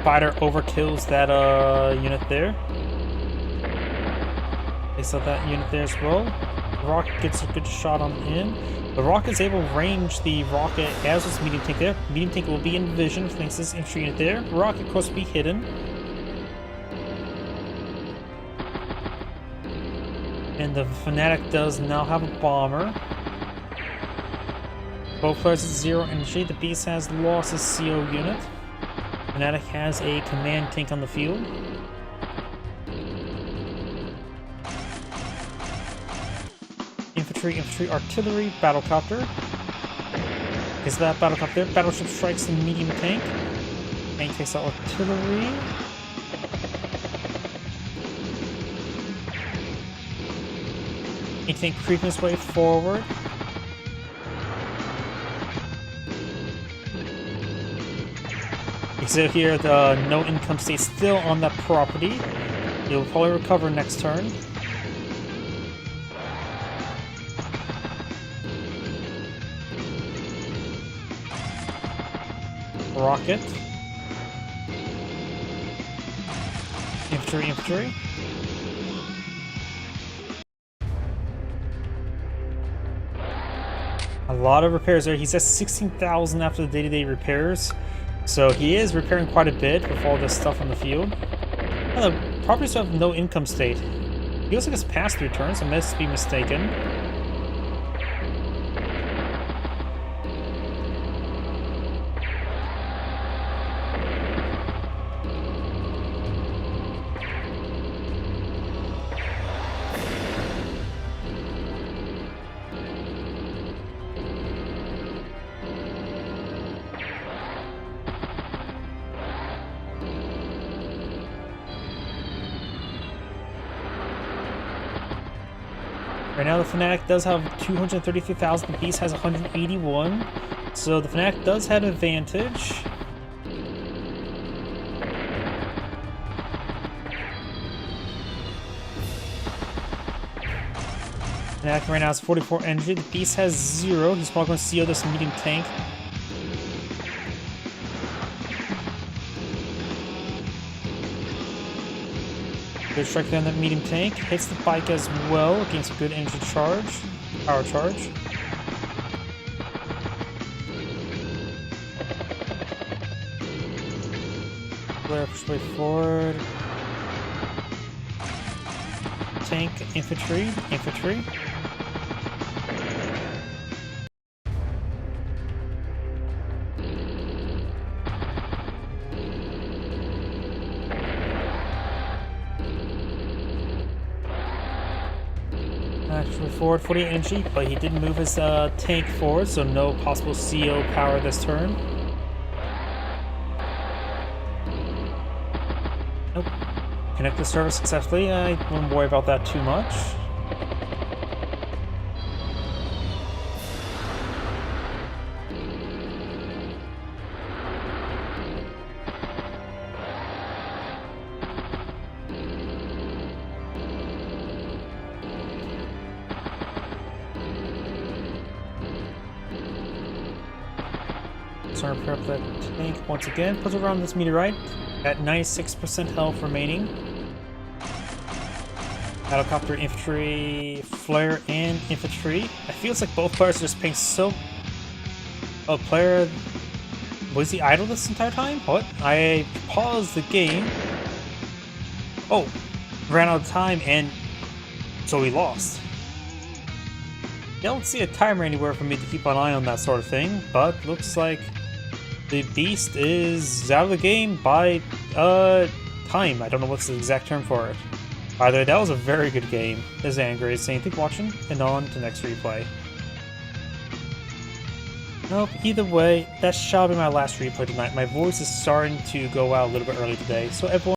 Fighter overkills that unit there. They saw that unit there as well. The rocket gets a good shot on him. The rocket is able to range the rocket as this medium tank there. Medium tank will be in vision thanks to this infantry unit there. Rocket, of course, will be hidden. And the Fanatic does now have a bomber. Both players at 0 energy. The Beast has lost his CO unit. Fanatic has a command tank on the field. Infantry, artillery, battlecopter. Is that battlecopter there? Battleship strikes the medium tank. Tank takes out artillery. A tank creeping its way forward. So here, the no income stays still on that property. It will probably recover next turn. Rocket. Infantry. A lot of repairs there. He's at 16,000 after the day-to-day repairs. So he is repairing quite a bit with all this stuff on the field. The properties have no income state. He looks like it's past 3 turns, I must be mistaken. Right now the Fanatic does have 233,000, the Beast has 181, so the Fanatic does have advantage. Fanatic right now has 44 energy, the Beast has 0, he's probably going to CO this medium tank. Good strike there on that medium tank. Hits the bike as well. Gains a good energy charge. Power charge. Flare push way forward. Tank, infantry. Actually forward 48 energy, but he did move his tank forward, so no possible CO power this turn. Nope. Connect the service successfully. I wouldn't worry about that too much. So I'm gonna prep that tank once again. Put it around this meteorite at 96% health remaining. Battlecopter, infantry, flare, and infantry. I feel it's like both players are just paying so. Oh, player. Was he idle this entire time? What? I paused the game. Oh, ran out of time, and so we lost. I don't see a timer anywhere for me to keep an eye on that sort of thing, but looks like the Beast is out of the game by time. I don't know what's the exact term for it. By the way, that was a very good game. This is Angry saying thank you for watching, and on to next replay. Nope, either way, that shall be my last replay tonight. My voice is starting to go out a little bit early today, so everyone